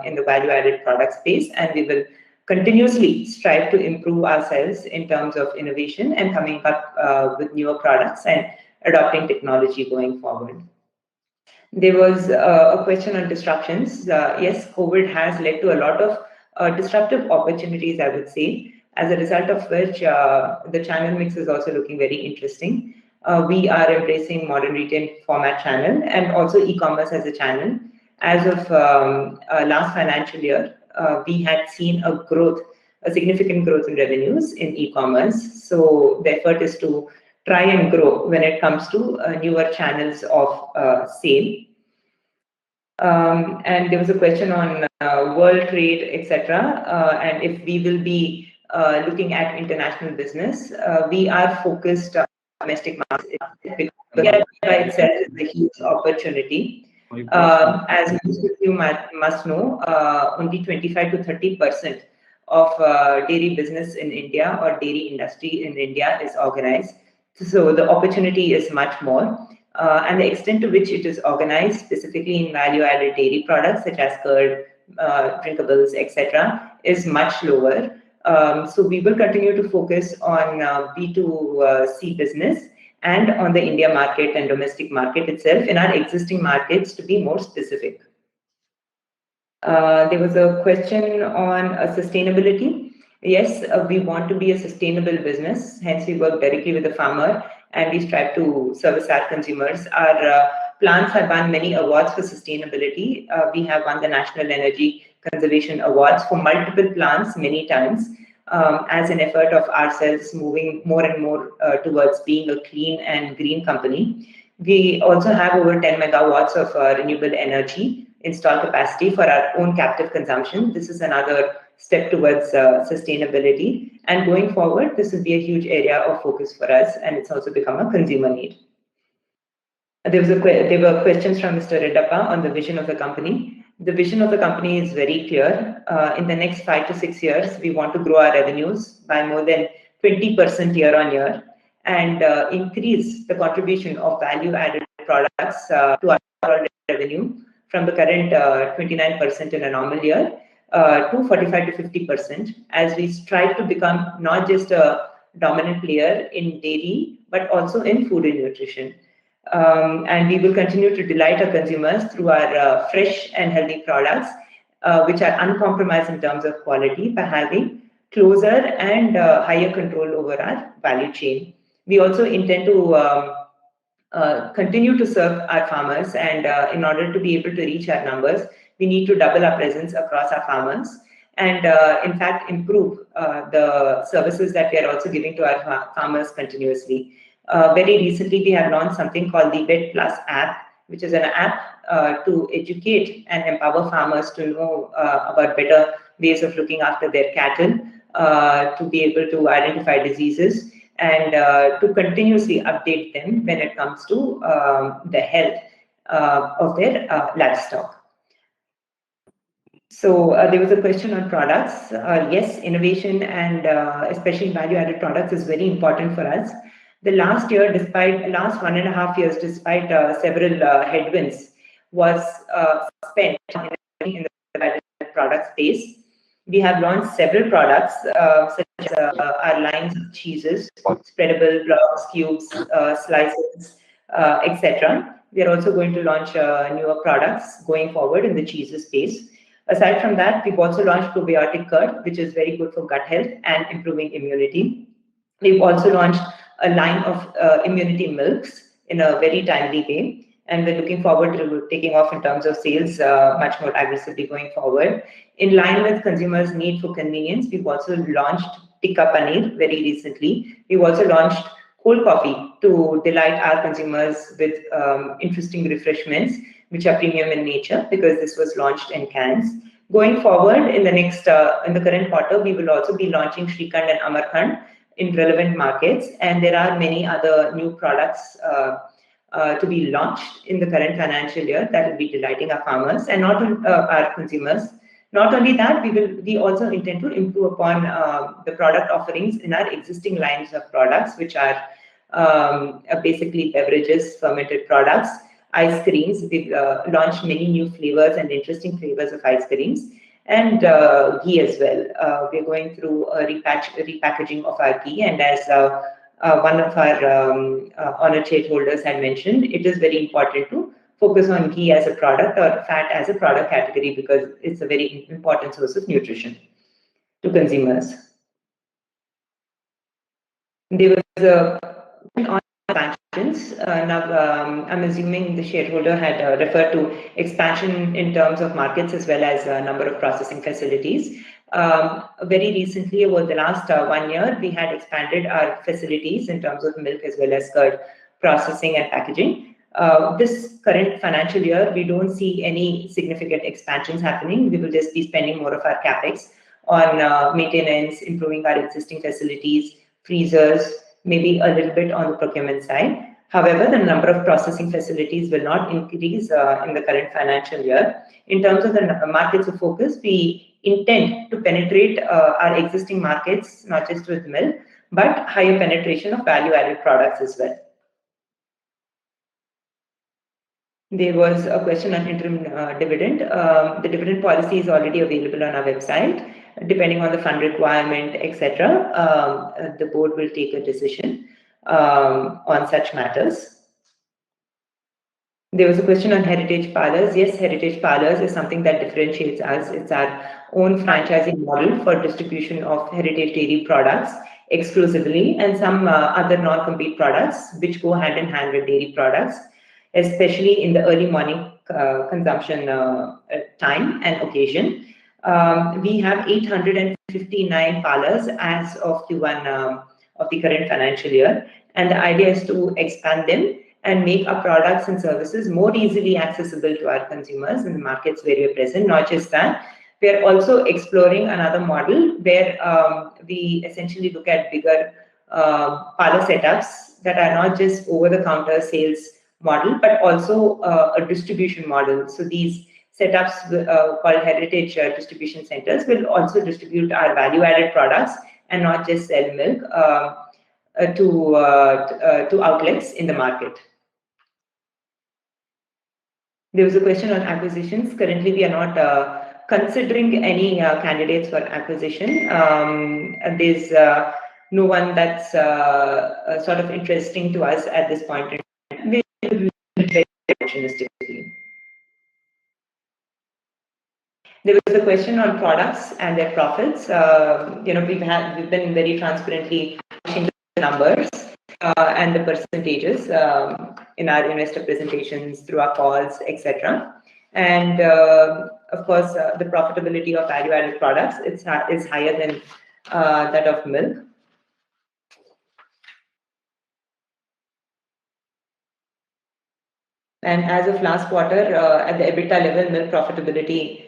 in the value-added product space, and we will continuously strive to improve ourselves in terms of innovation and coming up with newer products and adopting technology going forward. There was a question on disruptions. Yes, COVID has led to a lot of disruptive opportunities, I would say, as a result of which the channel mix is also looking very interesting. We are embracing modern retail format channel and also e-commerce as a channel. As of last financial year, we had seen a significant growth in revenues in e-commerce. So the effort is to try and grow when it comes to newer channels of sale. And there was a question on world trade, etc., and if we will be looking at international business. We are focused on domestic markets because that by itself is a huge opportunity. As most of you must know, only 25 to 30% of dairy business in India or dairy industry in India is organized. So the opportunity is much more. And the extent to which it is organized, specifically in value-added dairy products such as curd, drinkables, etc., is much lower. So we will continue to focus on B2C business and on the India market and domestic market itself in our existing markets, to be more specific. There was a question on sustainability. Yes, we want to be a sustainable business. Hence, we work directly with the farmer and we strive to service our consumers. Our plants have won many awards for sustainability. We have won the National Energy Conservation Awards for multiple plants many times as an effort of ourselves moving more and more towards being a clean and green company. We also have over 10 megawatts of renewable energy installed capacity for our own captive consumption. This is another step towards sustainability. And going forward, this will be a huge area of focus for us, and it's also become a consumer need. There were questions from Mr. Reddappa on the vision of the company. The vision of the company is very clear. In the next 5 to 6 years, we want to grow our revenues by more than 20% year on year and increase the contribution of value-added products to our overall revenue from the current 29% in a normal year to 45 to 50%, as we strive to become not just a dominant player in dairy, but also in food and nutrition. And we will continue to delight our consumers through our fresh and healthy products, which are uncompromised in terms of quality, by having closer and higher control over our value chain. We also intend to continue to serve our farmers, and in order to be able to reach our numbers, we need to double our presence across our farmers and in fact improve the services that we are also giving to our farmers continuously. Very recently, we have launched something called the Vet Plus app, which is an app to educate and empower farmers to know about better ways of looking after their cattle, to be able to identify diseases, and to continuously update them when it comes to the health of their livestock. So there was a question on products. Yes, innovation and especially value-added products is very important for us. The last 1.5 years, despite several headwinds, was spent in the value-added product space. We have launched several products, such as our lines of cheeses, spreadable blocks, cubes, slices, etc. We are also going to launch newer products going forward in the cheeses space. Aside from that, we've also launched probiotic curd, which is very good for gut health and improving immunity. We've also launched a line of immunity milks in a very timely way, and we're looking forward to taking off in terms of sales much more aggressively going forward. In line with consumers' need for convenience, we've also launched Tikka Paneer very recently. We've also launched cold coffee to delight our consumers with interesting refreshments, which are premium in nature, because this was launched in cans. Going forward, in the current quarter, we will also be launching Shrikhand and Amarkhand in relevant markets, and there are many other new products to be launched in the current financial year that will be delighting our farmers and not our consumers. Not only that, we also intend to improve upon the product offerings in our existing lines of products, which are basically beverages, fermented products, ice creams. We've launched many new flavors and interesting flavors of ice creams, and ghee as well. We're going through a repackaging of our ghee, and as one of our honored shareholders had mentioned, it is very important to focus on ghee as a product or fat as a product category, because it's a very important source of nutrition to consumers. There was a on expansions. Now, I'm assuming the shareholder had referred to expansion in terms of markets as well as number of processing facilities. Very recently, over the last 1 year, we had expanded our facilities in terms of milk as well as curd processing and packaging. This current financial year, we don't see any significant expansions happening. We will just be spending more of our capex on maintenance, improving our existing facilities, freezers, maybe a little bit on the procurement side. However, the number of processing facilities will not increase in the current financial year. In terms of the markets of focus, we intend to penetrate our existing markets, not just with milk, but higher penetration of value-added products as well. There was a question on interim dividend. The dividend policy is already available on our website. Depending on the fund requirement, etc., the board will take a decision on such matters. There was a question on heritage parlors. Yes, heritage parlors is something that differentiates us. It's our own franchising model for distribution of heritage dairy products exclusively, and some other non-compete products which go hand in hand with dairy products, especially in the early morning consumption time and occasion. We have 859 parlors as of Q1 of the current financial year, and the idea is to expand them and make our products and services more easily accessible to our consumers in the markets where we are present. Not just that, we are also exploring another model where we essentially look at bigger parlor setups that are not just over-the-counter sales model, but also a distribution model. So these setups called heritage distribution centers will also distribute our value-added products and not just sell milk to outlets in the market. There was a question on acquisitions. Currently, we are not considering any candidates for acquisition. There's no one that's sort of interesting to us at this point in time. We will be very opportunistically. There was a question on products and their profits. We've been very transparently pushing the numbers and the percentages in our investor presentations, through our calls, etc. And of course, the profitability of value-added products is higher than that of milk. And as of last quarter, at the EBITDA level, milk profitability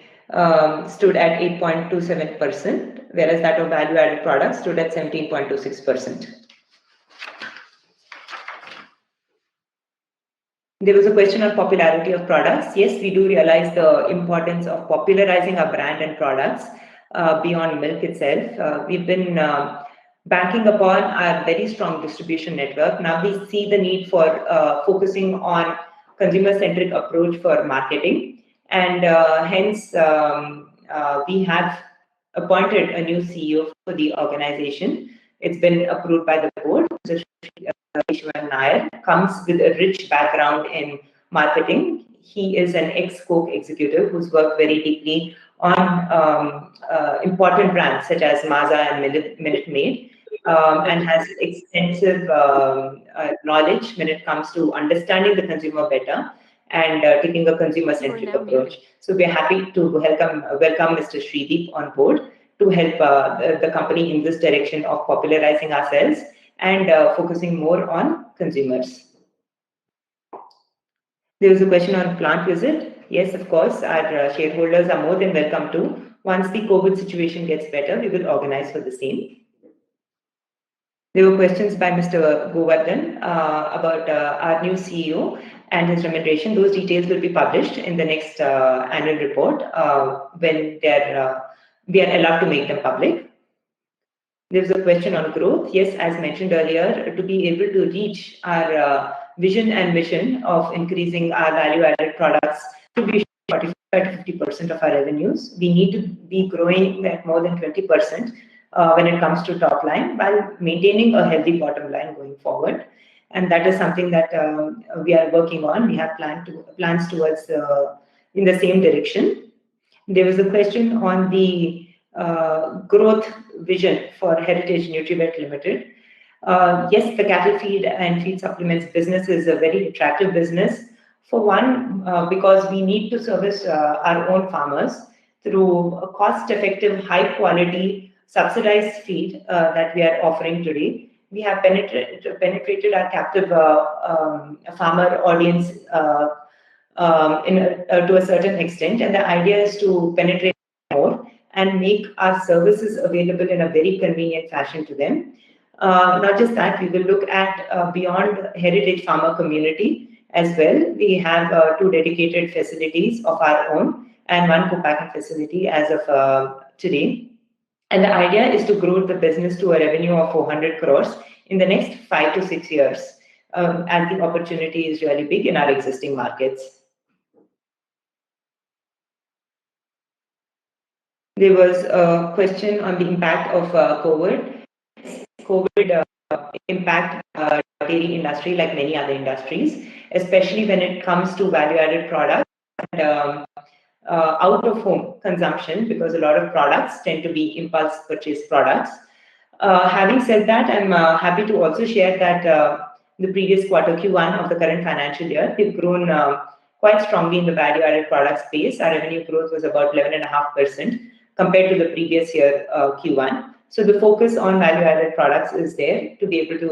stood at 8.27%, whereas that of value-added products stood at 17.26%. There was a question on popularity of products. Yes, we do realize the importance of popularizing our brand and products beyond milk itself. We've been banking upon our very strong distribution network. Now we see the need for focusing on consumer-centric approach for marketing, and hence we have appointed a new CEO for the organization. It's been approved by the board. Mr. Ishwan Nair comes with a rich background in marketing. He is an ex-Coke executive who's worked very deeply on important brands such as Maaza and Minute Maid, and has extensive knowledge when it comes to understanding the consumer better and taking a consumer-centric approach. So we're happy to welcome Mr. Shreedeep on board to help the company in this direction of popularizing ourselves and focusing more on consumers. There was a question on plant visit. Yes, of course, our shareholders are more than welcome to. Once the COVID situation gets better, we will organize for the same. There were questions by Mr. Govardhan about our new CEO and his remuneration. Those details will be published in the next annual report when we are allowed to make them public. There's a question on growth. Yes, as mentioned earlier, to be able to reach our vision and mission of increasing our value-added products to be 45 to 50% of our revenues, we need to be growing at more than 20% when it comes to top line, while maintaining a healthy bottom line going forward. And that is something that we are working on. We have plans towards in the same direction. There was a question on the growth vision for Heritage Nutribet Limited. Yes, the cattle feed and feed supplements business is a very attractive business. For one, because we need to service our own farmers through a cost-effective, high-quality, subsidized feed that we are offering today. we have penetrated our captive farmer audience to a certain extent, and the idea is to penetrate more and make our services available in a very convenient fashion to them. Not just that, we will look at beyond heritage farmer community as well. We have 2 dedicated facilities of our own and 1 co-packing facility as of today. And the idea is to grow the business to a revenue of 400 crores in the next 5 to 6 years, as the opportunity is really big in our existing markets. There was a question on the impact of COVID. COVID impact dairy industry like many other industries, especially when it comes to value-added products and out-of-home consumption, because a lot of products tend to be impulse purchase products. Having said that, I'm happy to also share that the previous quarter, Q1 of the current financial year, we've grown quite strongly in the value-added product space. Our revenue growth was about 11.5% compared to the previous year, Q1. So the focus on value-added products is there to be able to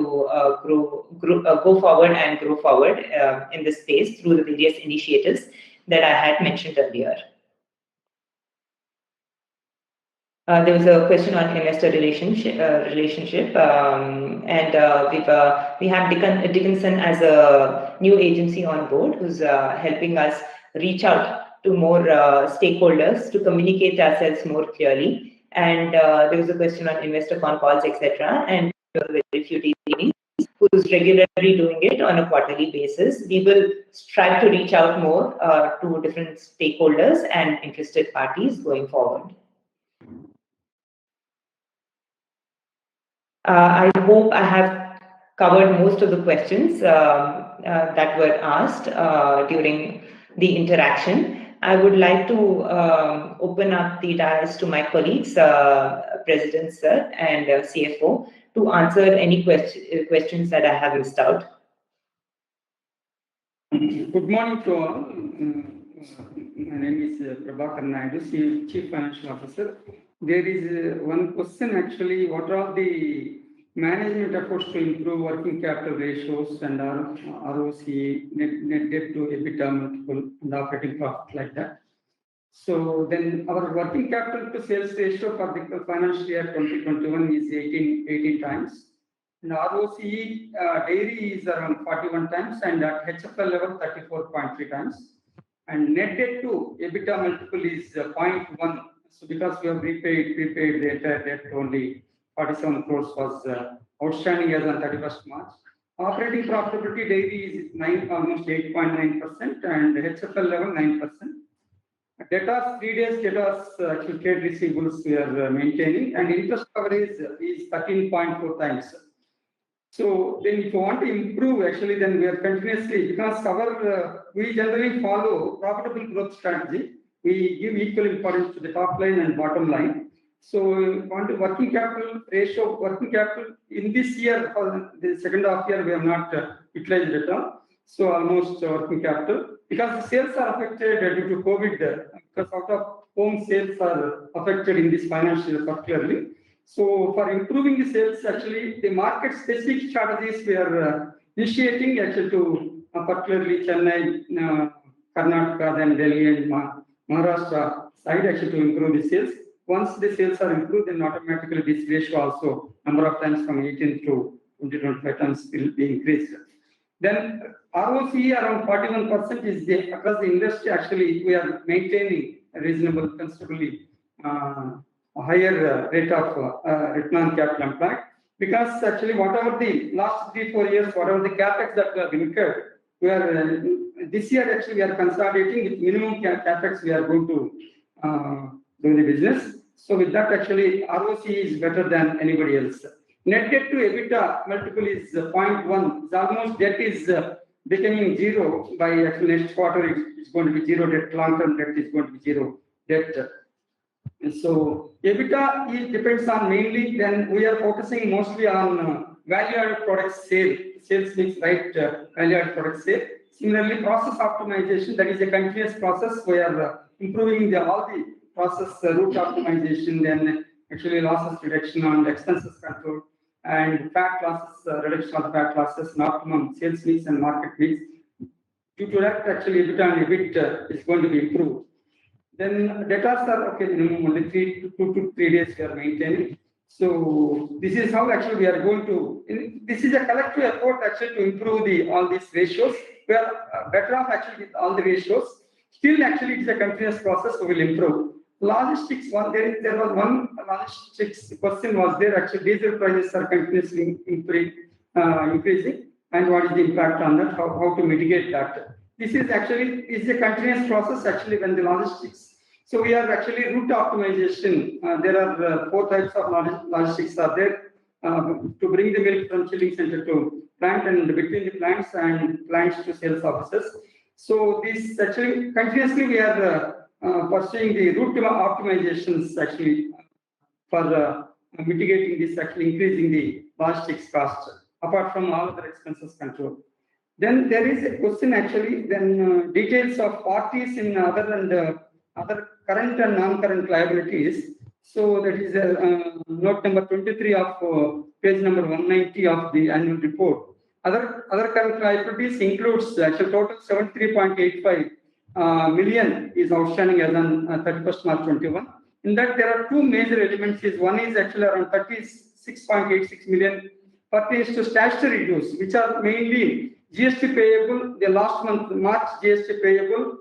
go forward and grow forward in this space through the various initiatives that I had mentioned earlier. There was a question on investor relationship, and we have Dickinson as a new agency on board who's helping us reach out to more stakeholders to communicate ourselves more clearly. And there was a question on investor con calls, etc. And very few meetings, who's regularly doing it on a quarterly basis. We will strive to reach out more to different stakeholders and interested parties going forward. I hope I have covered most of the questions that were asked during the interaction. I would like to open up the dais to my colleagues, President Sir and CFO, to answer any questions that I have missed out. Good morning to all. My name is Prabhakar Naidu, Chief Financial Officer. There is one question actually, what are the management efforts to improve working capital ratios and ROC, net debt to EBITDA multiple and operating profit like that? So then our working capital to sales ratio for the financial year 2021 is 18 times. And ROCE dairy is around 41 times and at HFL level 34.3 times. And net debt to EBITDA multiple is 0.1. So because we have prepaid the entire debt, only 47 crores was outstanding as on 31st March. Operating profitability dairy is almost 8.9% and HFL level 9%. Debtors, 3 days debtors, actually trade receivables we are maintaining, and interest coverage is 13.4 times. So then if you want to improve, actually then we are continuously, because we generally follow profitable growth strategy. We give equal importance to the top line and bottom line. So we want to working capital ratio, working capital in this year, for the second half year, we have not utilized it all. So almost working capital, because the sales are affected due to COVID, because out of home sales are affected in this financial year particularly. So for improving the sales, actually the market specific strategies we are initiating actually to particularly Chennai, Karnataka, then Delhi and Maharashtra side actually to improve the sales. Once the sales are improved, then automatically this ratio also number of times from 18 to 20-25 times will be increased. Then ROCE around 41% is there across the industry. Actually, we are maintaining a reasonable, considerably a higher rate of return on capital employed, because actually whatever the last 3-4 years, whatever the capex that we have incurred, we are this year actually we are consolidating with minimum capex we are going to do the business. So with that actually ROCE is better than anybody else. Net debt to EBITDA multiple is 0.1. It's almost debt is becoming zero by actually next quarter. It's going to be zero debt. Long-term debt is going to be zero debt. And so EBITDA depends on mainly. Then we are focusing mostly on value-added product sale. Sales mix, right? Value-added product sale. Similarly, process optimization. That is a continuous process. We are improving all the process route optimization. Then actually losses reduction and expenses control. and fat losses, reduction of fat losses, and optimum sales mix and market mix. Due to that, actually, EBITDA and EBIT is going to be improved. Then debtors are okay, minimum only 2 to 3 days we are maintaining. So this is how actually we are going to. This is a collective effort actually to improve all these ratios. We are better off actually with all the ratios. Still, actually, it is a continuous process. So we'll improve. Logistics. There was one logistics question was there. Actually, diesel prices are continuously increasing. And what is the impact on that? How to mitigate that? This is a continuous process actually when the logistics. So we are actually route optimization. There are 4 types of logistics are there to bring the milk from chilling center to plant and between the plants and plants to sales offices. So this actually continuously we are pursuing the route optimizations actually for mitigating this, actually increasing the logistics cost apart from all other expenses control. Then there is a question actually, then details of parties in other current and non-current liabilities. So that is note number 23 of page number 190 of the annual report. Other current liabilities includes actually total 73.85 million is outstanding as on 31st March 21. In that there are 2 major elements. One is actually around 36.86 million pertains to statutory dues, which are mainly GST payable, the last month March GST payable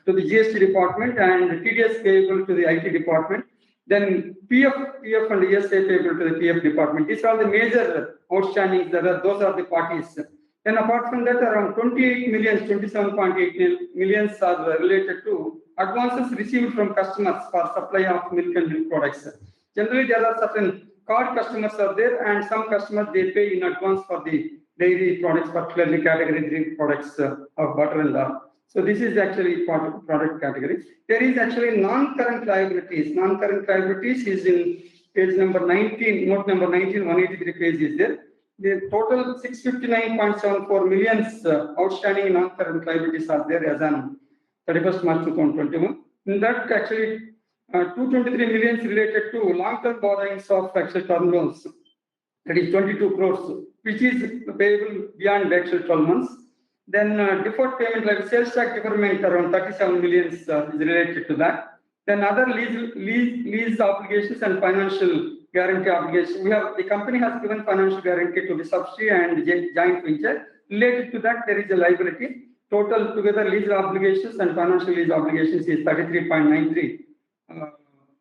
to the GST department and TDS payable to the IT department. Then PF and ESA payable to the PF department. These are the major outstandings. Those are the parties. Then apart from that, around 28 million, 27.8 millions are related to advances received from customers for supply of milk and milk products. Generally, there are certain card customers are there, and some customers they pay in advance for the dairy products, particularly category 3 products of butter and all. So this is actually product category. There is actually non-current liabilities. Non-current liabilities is in page number 19, note number 19, 183 page is there. The total 659.74 millions outstanding non-current liabilities are there as on 31st March 2021. In that actually 223 millions related to long-term borrowings of actual term loans. That is 22 crores, which is payable beyond the actual 12 months. Then deferred payment like sales tax deferment around 37 millions is related to that. Then other lease obligations and financial guarantee obligations. The company has given financial guarantee to the subsidiary and joint venture. Related to that, there is a liability. Total together lease obligations and financial lease obligations is 33.93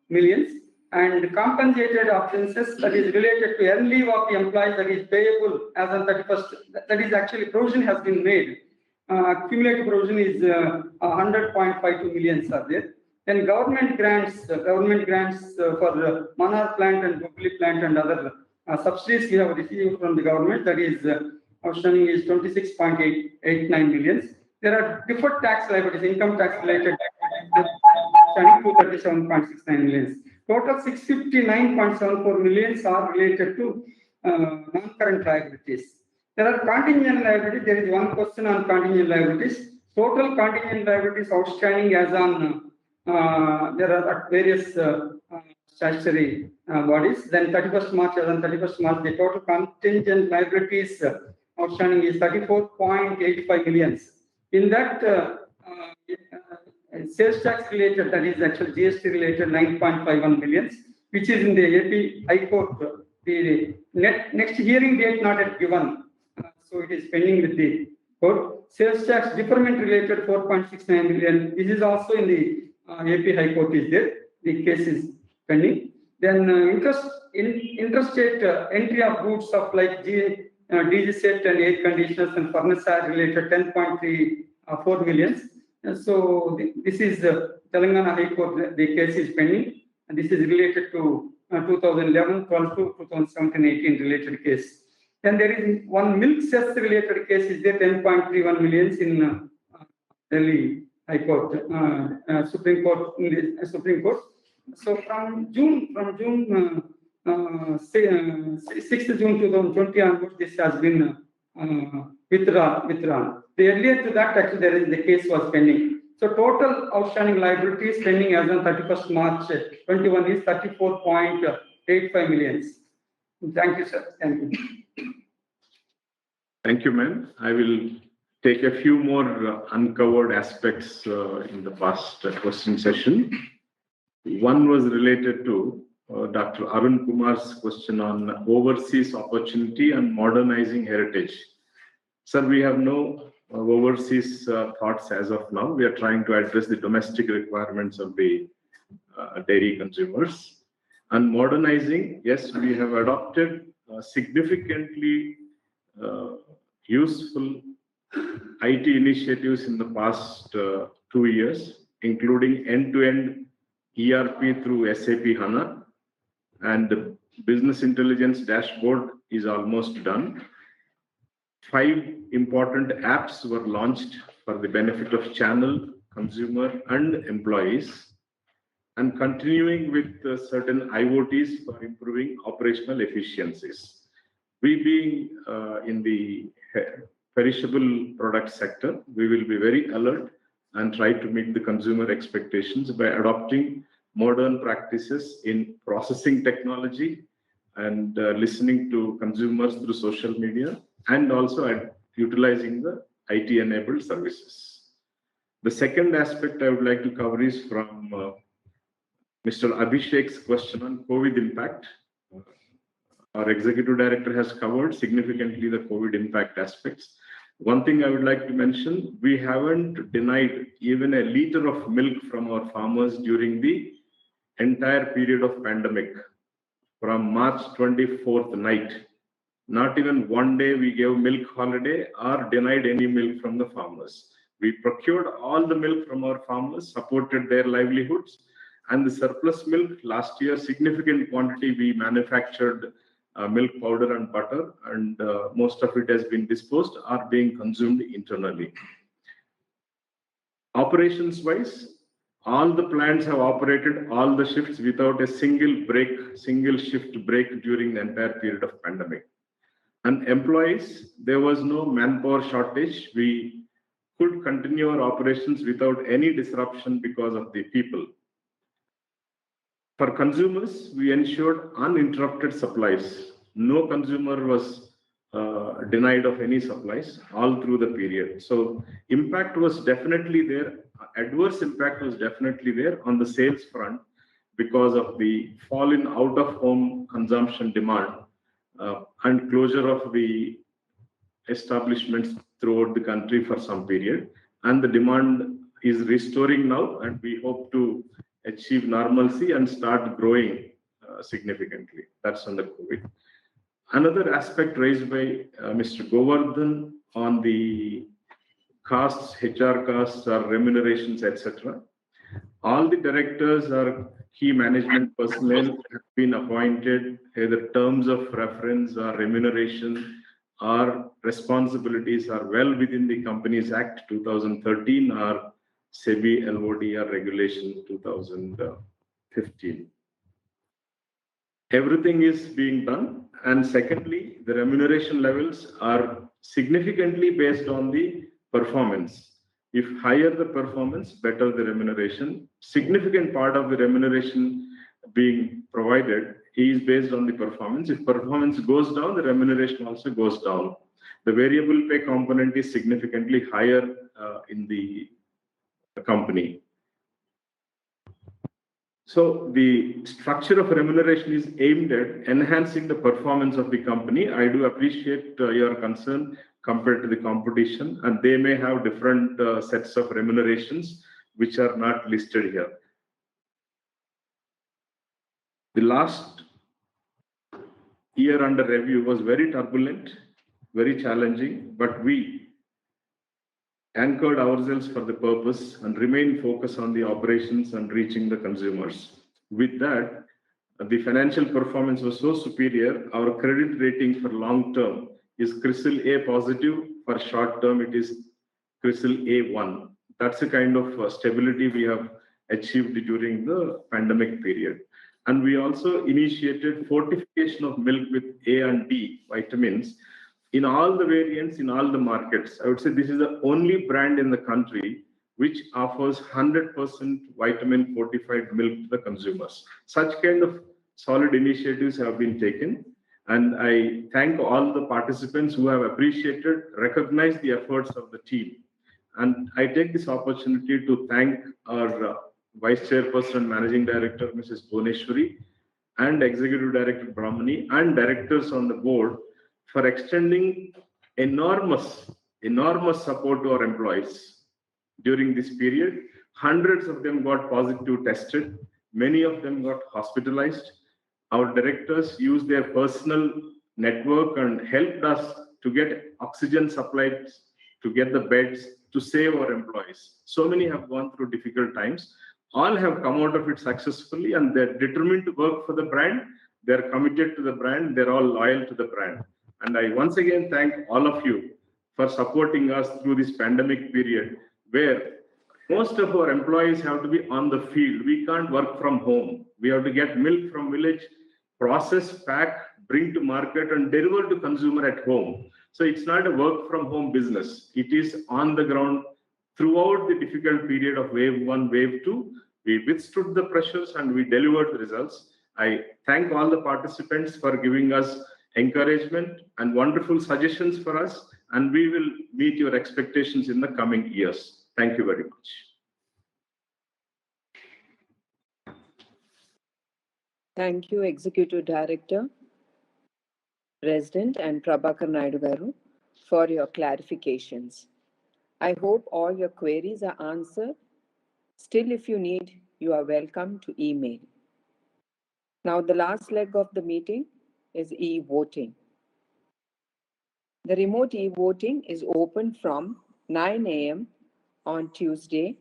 millions. And compensated absences that is related to earn leave of the employees that is payable as on 31st. That is actually provision has been made. Accumulated provision is 100.52 millions are there. Then government grants for Manar plant and Hubli plant and other subsidies we have received from the government. That is outstanding is 26.89 millions. There are deferred tax liabilities, income tax related, outstanding 237.69 millions. Total 659.74 millions are related to non-current liabilities. There are contingent liabilities. There is one question on contingent liabilities. Total contingent liabilities outstanding as on there are at various statutory bodies. Then 31st March, as on 31st March, the total contingent liabilities outstanding is 34.85 millions. In that sales tax related, that is actually GST related 9.51 millions, which is in the AP High Court. The next hearing date not yet given, so it is pending with the court. Sales tax deferment related 4.69 million. This is also in the AP High Court is there. The case is pending. Then interstate entry of goods of like DG set and air conditioners and furnace are related 10.34 millions. So this is Telangana High Court, the case is pending, and this is related to 2011, 12 to 2017, 18 related case. Then there is one milk cess related case is there 10.31 millions in Delhi High Court, Supreme Court, in the Supreme Court. So from June 6th June 2020 onwards, this has been withdrawn. The earlier to that, actually, the case was pending. So total outstanding liabilities pending as on 31st March 21 is 34.85 millions. Thank you, sir. Thank you. Thank you, ma'am. I will take a few more uncovered aspects in the past question session. One was related to Dr. Arun Kumar's question on overseas opportunity and modernizing heritage. Sir, we have no overseas thoughts as of now. We are trying to address the domestic requirements of the dairy consumers. And modernizing, yes, we have adopted significantly useful IT initiatives in the past 2 years, including end-to-end ERP through SAP HANA, and the business intelligence dashboard is almost done. 5 important apps were launched for the benefit of channel, consumer, and employees, and continuing with certain IoTs for improving operational efficiencies. We being in the perishable product sector, we will be very alert and try to meet the consumer expectations by adopting modern practices in processing technology and listening to consumers through social media, and also utilizing the IT-enabled services. The second aspect I would like to cover is from Mr. Abhishek's question on COVID impact. Our executive director has covered significantly the COVID impact aspects. One thing I would like to mention, we haven't denied even a liter of milk from our farmers during the entire period of pandemic, from March 24th night. Not even one day we gave milk holiday or denied any milk from the farmers. We procured all the milk from our farmers, supported their livelihoods, and the surplus milk last year, significant quantity we manufactured milk powder and butter, and most of it has been disposed or being consumed internally. Operations wise, all the plants have operated all the shifts without a single shift break during the entire period of pandemic. And employees, there was no manpower shortage. We could continue our operations without any disruption because of the people. For consumers, we ensured uninterrupted supplies. No consumer was denied of any supplies all through the period. So impact was definitely there. Adverse impact was definitely there on the sales front because of the fall in out-of-home consumption demand and closure of the establishments throughout the country for some period. And the demand is restoring now, and we hope to achieve normalcy and start growing significantly. That's on the COVID. Another aspect raised by Mr. Govardhan on the costs, HR costs or remunerations, etc. All the directors or key management personnel have been appointed, either terms of reference or remuneration or responsibilities are well within the Companies Act 2013 or SEBI LOD or Regulation 2015. Everything is being done. And secondly, the remuneration levels are significantly based on the performance. If higher the performance, better the remuneration. Significant part of the remuneration being provided is based on the performance. If performance goes down, the remuneration also goes down. The variable pay component is significantly higher in the company. So the structure of remuneration is aimed at enhancing the performance of the company. I do appreciate your concern compared to the competition, and they may have different sets of remunerations which are not listed here. The last year under review was very turbulent, very challenging, but we anchored ourselves for the purpose and remained focused on the operations and reaching the consumers. With that, the financial performance was so superior, our credit rating for long term is CRISIL A positive, for short term it is CRISIL A1. That's the kind of stability we have achieved during the pandemic period. And we also initiated fortification of milk with A and D vitamins in all the variants, in all the markets. I would say this is the only brand in the country which offers 100% vitamin fortified milk to the consumers. Such kind of solid initiatives have been taken. And I thank all the participants who have appreciated, recognized the efforts of the team. And I take this opportunity to thank our Vice Chairperson and Managing Director, Mrs. Bhuneshwari, and Executive Director Brahmani, and directors on the board for extending enormous support to our employees during this period. Hundreds of them got positive tested. Many of them got hospitalized. Our directors used their personal network and helped us to get oxygen supplied, to get the beds, to save our employees. So many have gone through difficult times. All have come out of it successfully, and they're determined to work for the brand. They're committed to the brand. They're all loyal to the brand. And I once again thank all of you for supporting us through this pandemic period, where most of our employees have to be on the field. We can't work from home. We have to get milk from village, process, pack, bring to market, and deliver to consumer at home. So it's not a work from home business. It is on the ground throughout the difficult period of wave 1, wave 2. We withstood the pressures and we delivered the results. I thank all the participants for giving us encouragement and wonderful suggestions for us, and we will meet your expectations in the coming years. Thank you very much. Thank you, Executive Director, President, and Prabhakar Naidu Garu, for your clarifications. I hope all your queries are answered. Still, if you need, you are welcome to email. Now, the last leg of the meeting is e-voting. The remote e-voting is open from 9 a.m. on Tuesday,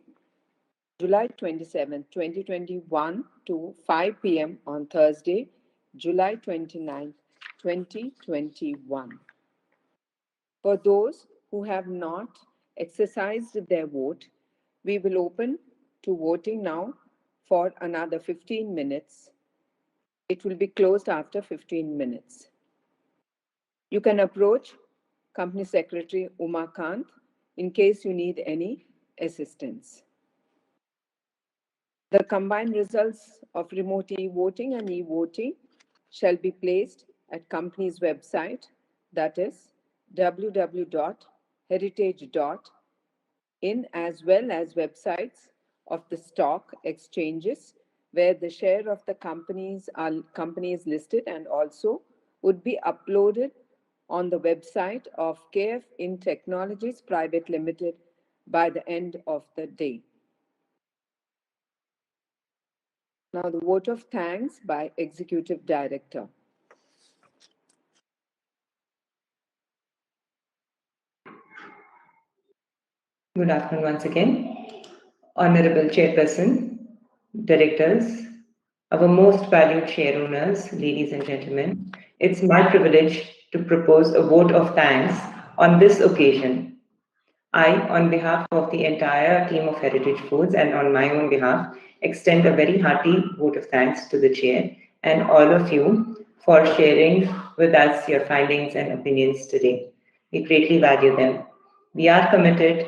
July 27, 2021 to 5 p.m. on Thursday, July 29, 2021. For those who have not exercised their vote, we will open to voting now for another 15 minutes. It will be closed after 15 minutes. You can approach Company Secretary Uma Kant in case you need any assistance. The combined results of remote e-voting and e-voting shall be placed at company's website, that is www.heritage.in, as well as websites of the stock exchanges where the share of the companies is listed, and also would be uploaded on the website of KF In Technologies Private Limited by the end of the day. Now the vote of thanks by Executive Director. Good afternoon once again. Honorable Chairperson, Directors, our most valued share owners, ladies and gentlemen, it's my privilege to propose a vote of thanks on this occasion. I, on behalf of the entire team of Heritage Foods and on my own behalf, extend a very hearty vote of thanks to the Chair and all of you for sharing with us your findings and opinions today. We greatly value them. We are committed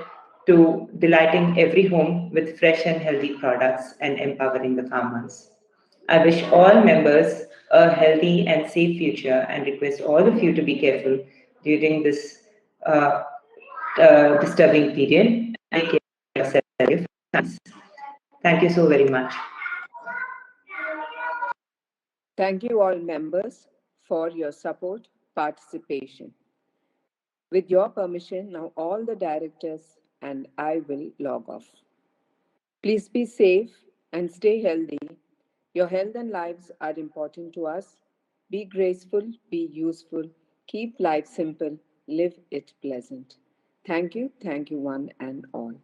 to delighting every home with fresh and healthy products and empowering the farmers. I wish all members a healthy and safe future and request all of you to be careful during this disturbing period. Take care of yourself. Thank you so very much. Thank you all members for your support, participation. With your permission, now all the directors and I will log off. Please be safe and stay healthy. Your health and lives are important to us. Be graceful, be useful, keep life simple, live it pleasant. Thank you one and all.